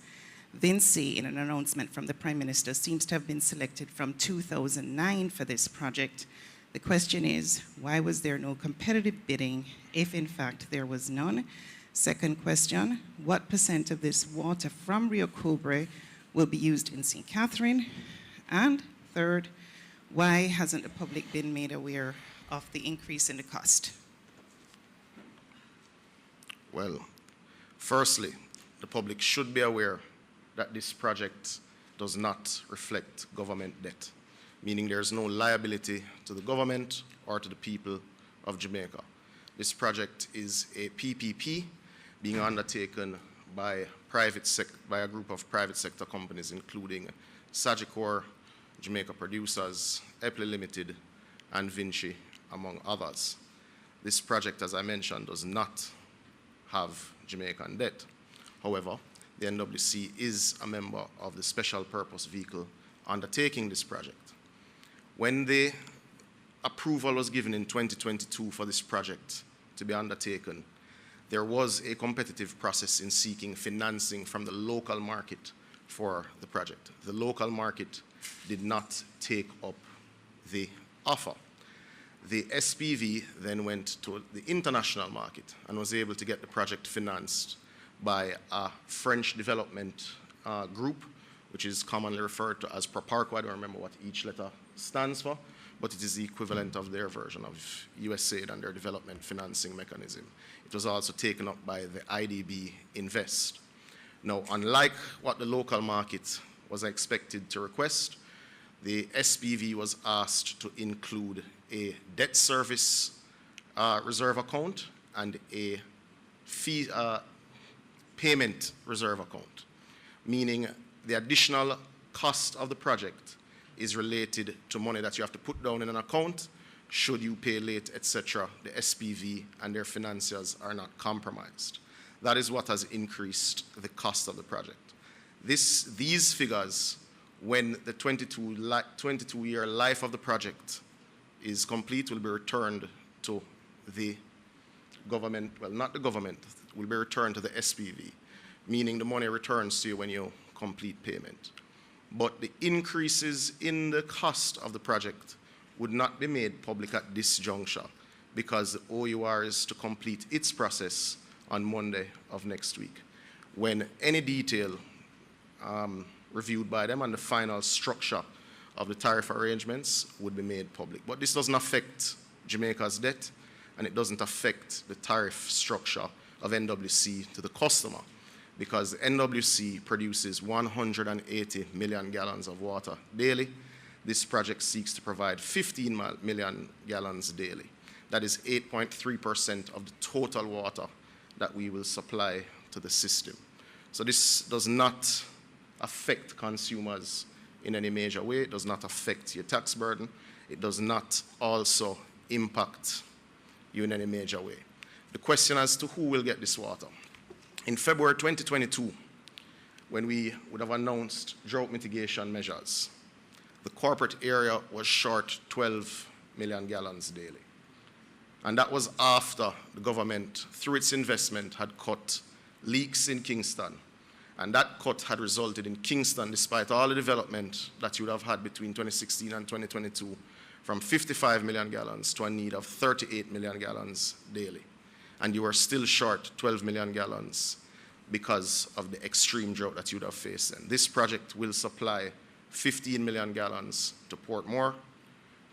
Vinci, in an announcement from the Prime Minister, seems to have been selected from 2009 for this project. The question is, why was there no competitive bidding if in fact there was none? Second question, what % of this water from Rio Cobre will be used in St. Catherine? And third, why hasn't the public been made aware of the increase in the cost? Well, firstly, the public should be aware that this project does not reflect government debt, meaning there's no liability to the government or to the people of Jamaica. This project is a PPP being undertaken by a group of private sector companies, including Sectoral, Jamaica Producers, Epley Limited, and Vinci, among others. This project, as I mentioned, does not have Jamaican debt. However, the NWC is a member of the special purpose vehicle undertaking this project. When the approval was given in 2022 for this project to be undertaken, there was a competitive process in seeking financing from the local market for the project. The local market did not take up the offer. The SPV then went to the international market and was able to get the project financed by a French development group, which is commonly referred to as Proparco. I don't remember what each letter stands for, but it is the equivalent of their version of USAID and their development financing mechanism. It was also taken up by the IDB Invest. Now, unlike what the local market was expected to request, the SPV was asked to include a debt service reserve account and a fee payment reserve account, meaning the additional cost of the project is related to money that you have to put down in an account should you pay late, etc. The SPV and their financiers are not compromised. That is what has increased the cost of the project. These figures, when the 22-year life of the project is complete, will be returned to the government, well, not the government, will be returned to the SPV, meaning the money returns to you when you complete payment. But the increases in the cost of the project would not be made public at this juncture because the OUR is to complete its process on Monday of next week, when any detail reviewed by them and the final structure of the tariff arrangements would be made public. But this doesn't affect Jamaica's debt, and it doesn't affect the tariff structure of NWC to the customer, because NWC produces 180 million gallons of water daily. This project seeks to provide 15 million gallons daily. That is 8.3% of the total water that we will supply to the system. So this does not affect consumers in any major way. It does not affect your tax burden. It does not also impact you in any major way. The question as to who will get this water. In February 2022, when we would have announced drought mitigation measures, the corporate area was short 12 million gallons daily. And that was after the government, through its investment, had cut leaks in Kingston. And that cut had resulted in Kingston, despite all the development that you would have had between 2016 and 2022, from 55 million gallons to a need of 38 million gallons daily. And you are still short 12 million gallons because of the extreme drought that you would have faced. And this project will supply 15 million gallons to Portmore,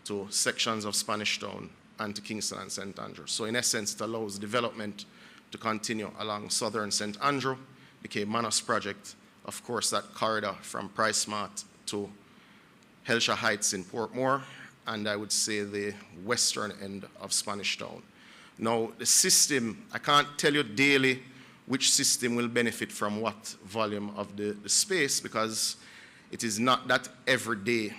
to sections of Spanish Town, and to Kingston and St. Andrew. So in essence, it allows development to continue along southern St. Andrew, the Cape Manus project, of course, that corridor from Price Smart to Helsha Heights in Portmore, and I would say the western end of Spanish Town. Now, the system, I can't tell you daily which system will benefit from what volume of the space, because it is not that every day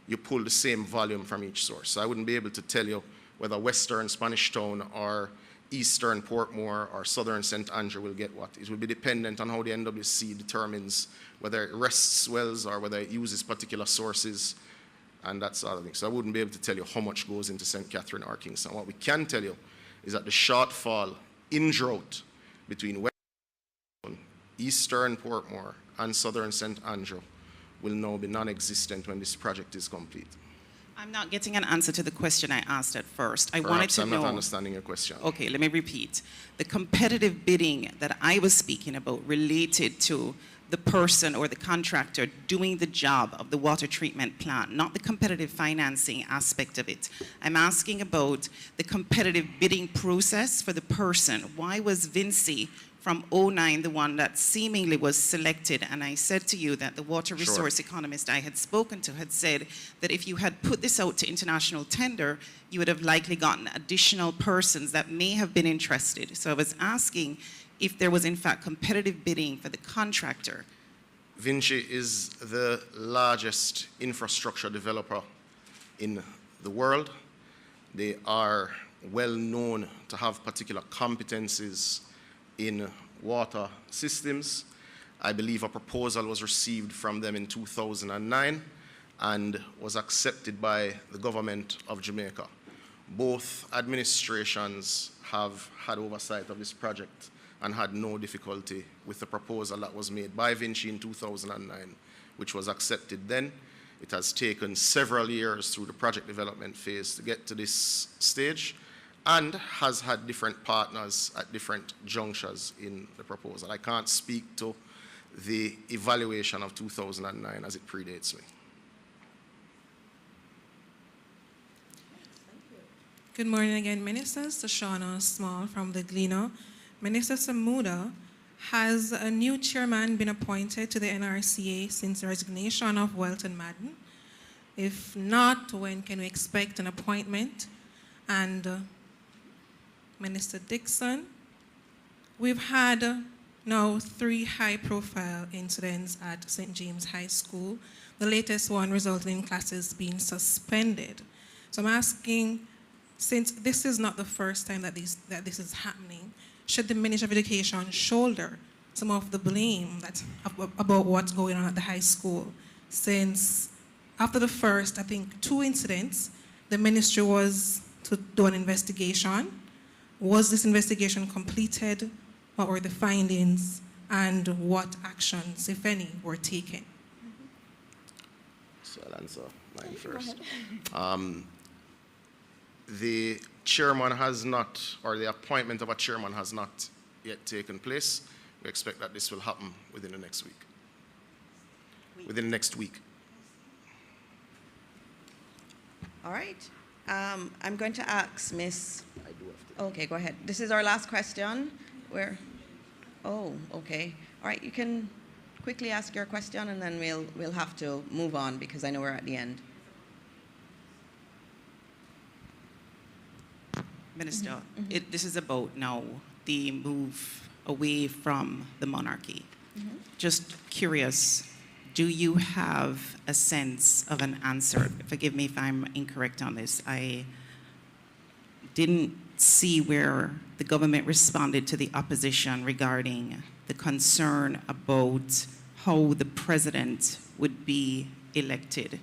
you pull the same volume from each source. So I wouldn't be able to tell you whether western Spanish Town or eastern Portmore or southern St. Andrew will get what. It will be dependent on how the NWC determines whether it rests wells or whether it uses particular sources and that sort of thing. So I wouldn't be able to tell you how much goes into St. Catherine or Kingston. What we can tell you is that the shortfall in drought between western, eastern Portmore and southern St. Andrew will now be non-existent when this project is complete. I'm not getting an answer to the question I asked at first. I Perhaps wanted to I'm know. not understanding your question. Okay, let me repeat. The competitive bidding that I was speaking about related to the person or the contractor doing the job of the water treatment plant, not the competitive financing aspect of it. I'm asking about the competitive bidding process for the person. Why was Vinci from 09 the one that seemingly was selected? And I said to you that the water resource economist I had spoken to had said that if you had put this out to international tender, you would have likely gotten additional persons that may have been interested. So I was asking if there was in fact competitive bidding for the contractor. Vinci is the largest infrastructure developer in the world. They are well known to have particular competencies in water systems. I believe a proposal was received from them in 2009 and was accepted by the government of Jamaica. Both administrations have had oversight of this project and had no difficulty with the proposal that was made by Vinci in 2009, which was accepted then. It has taken several years through the project development phase to get to this stage, and has had different partners at different junctures in the proposal. I can't speak to the evaluation of 2009 as it predates me. Good morning again, Ministers. Shoshana Small from the Gleno. Minister Samuda, has a new chairman been appointed to the NRCA since the resignation of Welton Madden? If not, when can we expect an appointment? And Minister Dixon, we've had now 3 high-profile incidents at St. James High School, the latest one resulting in classes being suspended. So I'm asking, since this is not the first time that this is happening, should the Ministry of Education shoulder some of the blame about what's going on at the high school? Since after the first, I think, 2 incidents, the ministry was to do an investigation, Was this investigation completed? What were the findings? And what actions, if any, were taken? So I'll answer mine first. The chairman has not, or the appointment of a chairman has not yet taken place. We expect that this will happen within the next week. Within the next week. All right. I'm going to ask Miss. Okay, go ahead. This is our last question. Oh, okay. All right, you can quickly ask your question, and then we'll have to move on because I know we're at the end. Minister, this is about now the move away from the monarchy. Just curious, do you have a sense of an answer? Forgive me if I'm incorrect on this. I didn't see where the government responded to the opposition regarding the concern about how the president would be elected.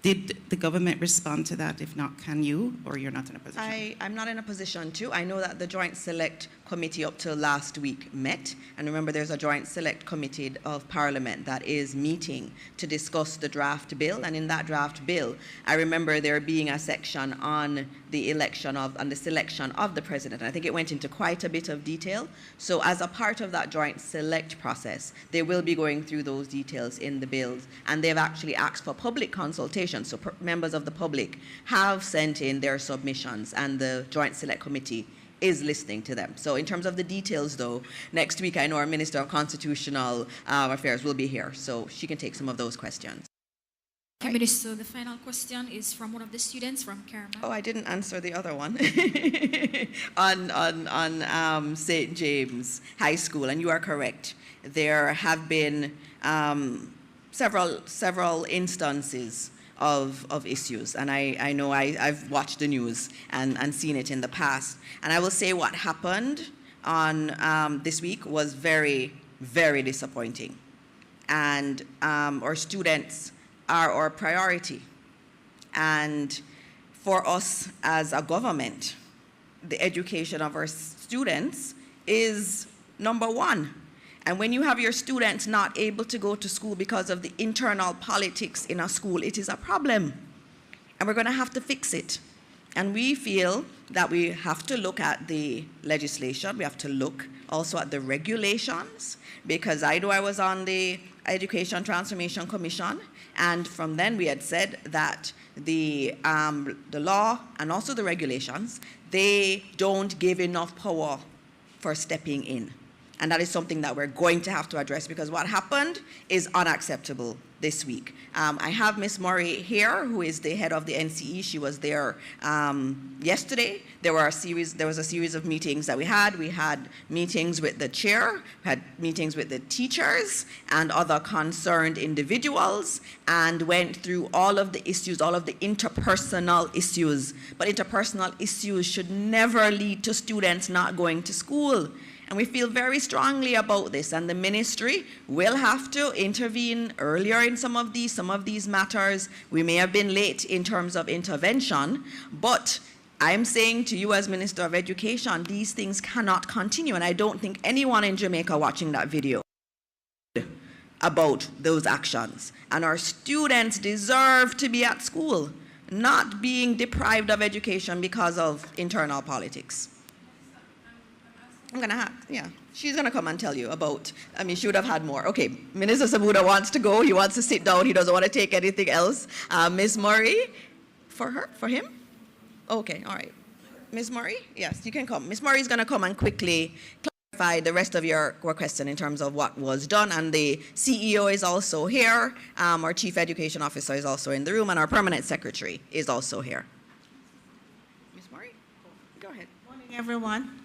Did the government respond to that? If not, can you, or you're not in a position? I'm not in a position to. I know that the Joint Select Committee up till last week met, and remember there's a Joint Select Committee of Parliament that is meeting to discuss the draft bill, and in that draft bill, I remember there being a section on the election of, and the selection of the president, and I think it went into quite a bit of detail. So as a part of that Joint Select process, they will be going through those details in the bills, and they've actually asked for public consultation. So members of the public have sent in their submissions, and the Joint Select Committee is listening to them. So in terms of the details, though, next week I know our Minister of Constitutional Affairs will be here, so she can take some of those questions. Okay, Minister, the final question is from one of the students from Caramel. Oh, I didn't answer the other one. on St. James High School, and you are correct. There have been several instances of issues, and I know I've watched the news and seen it in the past, and I will say what happened on this week was very, very disappointing, and our students are our priority, and for us as a government, the education of our students is number one. And when you have your students not able to go to school because of the internal politics in a school, it is a problem. And we're going to have to fix it. And we feel that we have to look at the legislation. We have to look also at the regulations, because I know I was on the Education Transformation Commission, and from then we had said that the law and also the regulations, they don't give enough power for stepping in. And that is something that we're going to have to address, because what happened is unacceptable this week. I have Ms. Murray here, who is the head of the NCE. She was there yesterday. There was a series of meetings that we had. We had meetings with the chair, we had meetings with the teachers and other concerned individuals, and went through all of the issues, all of the interpersonal issues. But interpersonal issues should never lead to students not going to school. And we feel very strongly about this, and the ministry will have to intervene earlier in some of these matters. We may have been late in terms of intervention, but I'm saying to you as Minister of Education, these things cannot continue, and I don't think anyone in Jamaica watching that video about those actions. And our students deserve to be at school, not being deprived of education because of internal politics. I'm going to have, yeah. She's going to come and tell you about, she would have had more. Okay, Minister Samuda wants to go. He wants to sit down. He doesn't want to take anything else. Ms. Murray, for him? Okay, all right. Ms. Murray, yes, you can come. Ms. Murray is going to come and quickly clarify the rest of your question in terms of what was done. And the CEO is also here. Our Chief Education Officer is also in the room, and our Permanent Secretary is also here. Ms. Murray, go ahead. Good morning, everyone.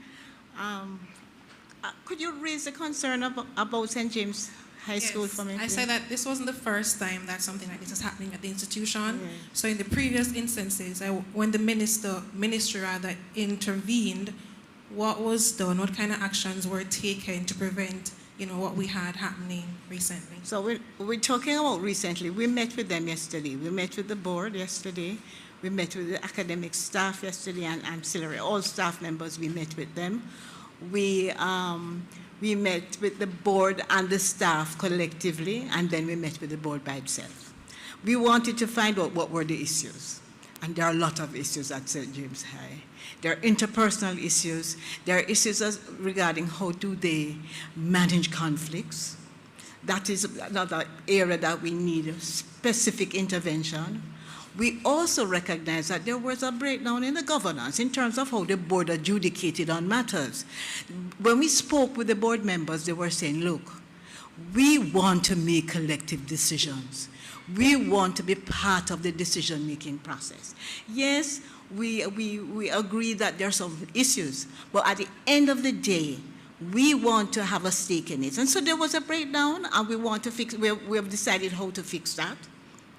Could you raise a concern about St. James High School for me? I said that this wasn't the first time that something like this is happening at the institution. So in the previous instances, when the ministry intervened, what was done? What kind of actions were taken to prevent, what we had happening recently? So we're talking about recently. We met with them yesterday. We met with the board yesterday. We met with the academic staff yesterday and ancillary, all staff members, we met with them. We met with the board and the staff collectively, and then we met with the board by itself. We wanted to find out what were the issues. And there are a lot of issues at St. James High. There are interpersonal issues. There are issues regarding how do they manage conflicts. That is another area that we need specific intervention. We also recognize that there was a breakdown in the governance in terms of how the board adjudicated on matters. When we spoke with the board members, they were saying, look, we want to make collective decisions. We want to be part of the decision-making process. Yes, we agree that there are some issues, but at the end of the day, we want to have a stake in it. And so there was a breakdown, and we want to fix, we have decided how to fix that,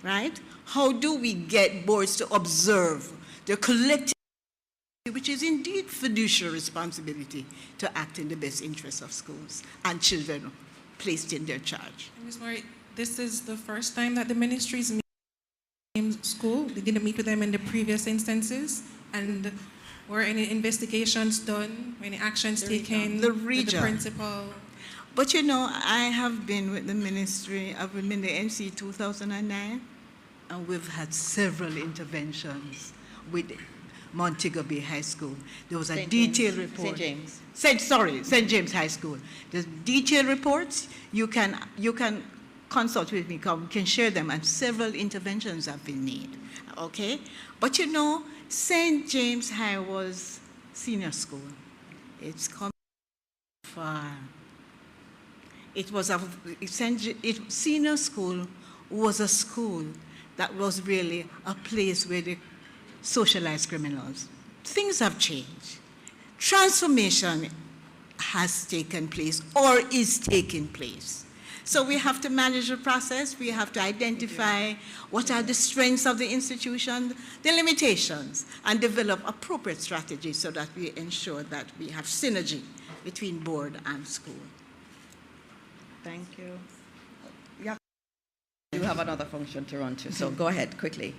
right? How do we get boards to observe their collective, which is indeed fiduciary responsibility to act in the best interests of schools and children placed in their charge. Ms. Murray, this is the first time that the ministries meet in school. They didn't meet with them in the previous instances. And were any investigations done, any actions taken? The with region. The principal? But you know, I have been with the ministry, I've been in the NC 2009, and we've had several interventions with Montego Bay High School. There was a detailed report. St. James High School. There's detailed reports. You can consult with me, we can share them, and several interventions have been made, okay? But you know, St. James High was senior school. It's come far. It was senior school was a school that was really a place where they socialized criminals. Things have changed. Transformation has taken place or is taking place. So we have to manage the process. We have to identify what are the strengths of the institution, the limitations, and develop appropriate strategies so that we ensure that we have synergy between board and school. Thank you. Yeah. You have another function to run to, so go ahead quickly.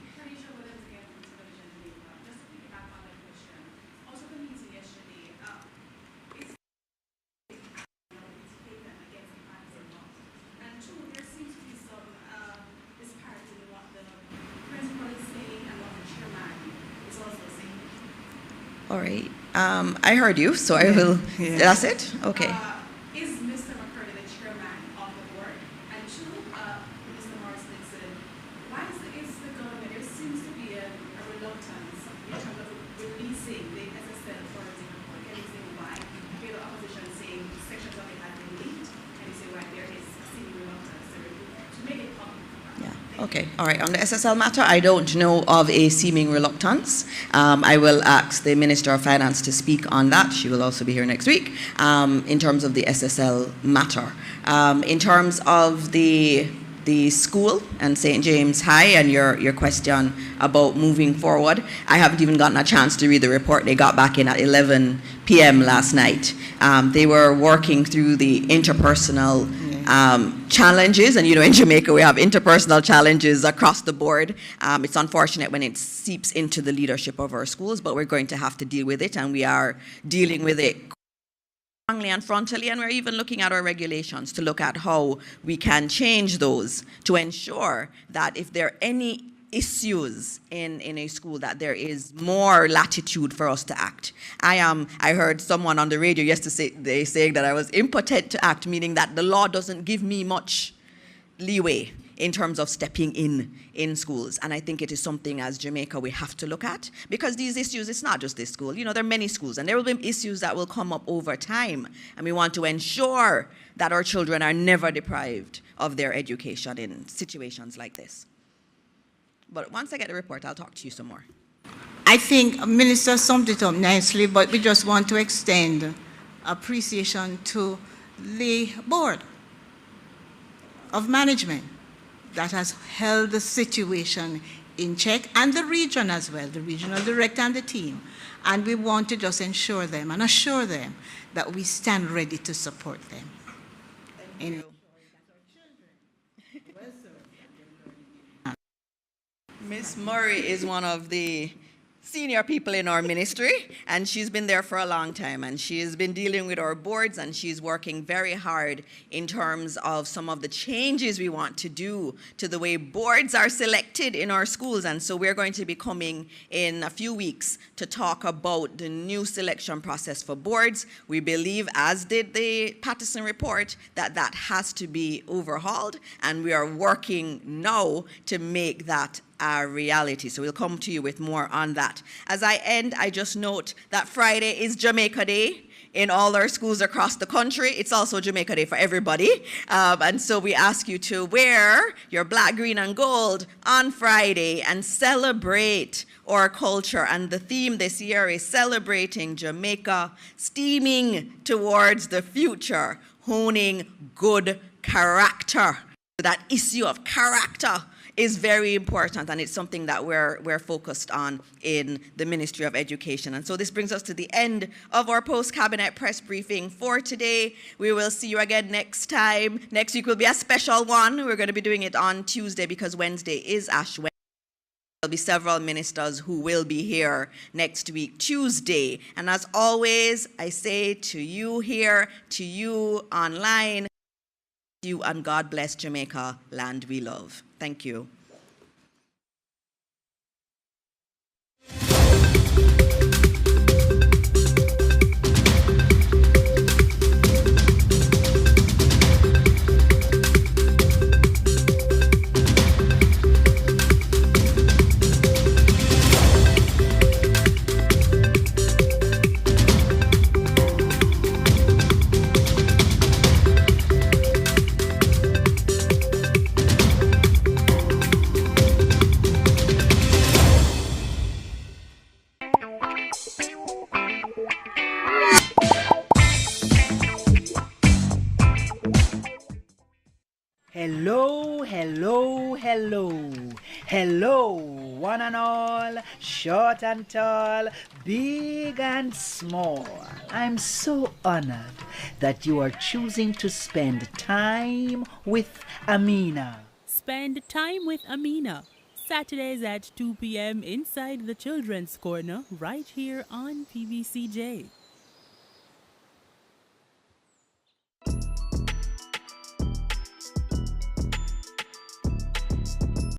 All right. I heard you, so I will. Yeah. That's it? Okay. Is Mr. McCurdy the chairman of the board? And two, Mr. Morris-Dixon, why is the government, there seems to be a reluctance in terms of releasing the SSL authority report. Can you say why? You hear the opposition saying sections of it have been leaked. Can you say why there is a seeming reluctance to make it public? Yeah. Okay. All right. On the SSL matter, I don't know of a seeming reluctance. I will ask the Minister of Finance to speak on that. She will also be here next week in terms of the SSL matter. In terms of the school and St. James High and your question about moving forward, I haven't even gotten a chance to read the report. They got back in at 11 p.m. last night. They were working through the interpersonal challenges, and you know, in Jamaica we have interpersonal challenges across the board. It's unfortunate when it seeps into the leadership of our schools, but we're going to have to deal with it, and we are dealing with it strongly and frontally, and we're even looking at our regulations to look at how we can change those to ensure that if there are any issues in a school, that there is more latitude for us to act. I heard someone on the radio yesterday saying that I was impotent to act, meaning that the law doesn't give me much leeway in terms of stepping in schools. And I think it is something as Jamaica we have to look at, because these issues, it's not just this school. You know, there are many schools, and there will be issues that will come up over time, and we want to ensure that our children are never deprived of their education in situations like this. But once I get the report, I'll talk to you some more. I think Minister summed it up nicely, but we just want to extend appreciation to the board of management that has held the situation in check, and the region as well, the regional director and the team. And we want to just ensure them and assure them that we stand ready to support them. Miss Murray is one of the senior people in our ministry, and she's been there for a long time, and she's been dealing with our boards, and she's working very hard in terms of some of the changes we want to do to the way boards are selected in our schools. And so we're going to be coming in a few weeks to talk about the new selection process for boards. We believe, as did the Patterson report, that that has to be overhauled, and we are working now to make that a reality. So we'll come to you with more on that. As I end, I just note that Friday is Jamaica Day in all our schools across the country. It's also Jamaica Day for everybody. And so we ask you to wear your black, green, and gold on Friday and celebrate our culture. And the theme this year is celebrating Jamaica, steaming towards the future, honing good character. That issue of character is very important, and it's something that we're focused on in the Ministry of Education. And so this brings us to the end of our post-cabinet press briefing for today. We will see you again next time. Next week will be a special one. We're going to be doing it on Tuesday because Wednesday is Ash Wednesday. There'll be several ministers who will be here next week, Tuesday. And as always, I say to you here, to you online, you and God bless Jamaica, land we love. Thank you. Hello, hello, hello. Hello, one and all, short and tall, big and small. I'm so honored that you are choosing to spend time with Amina. Spend time with Amina. Saturdays at 2 p.m. inside the Children's Corner, right here on PBCJ.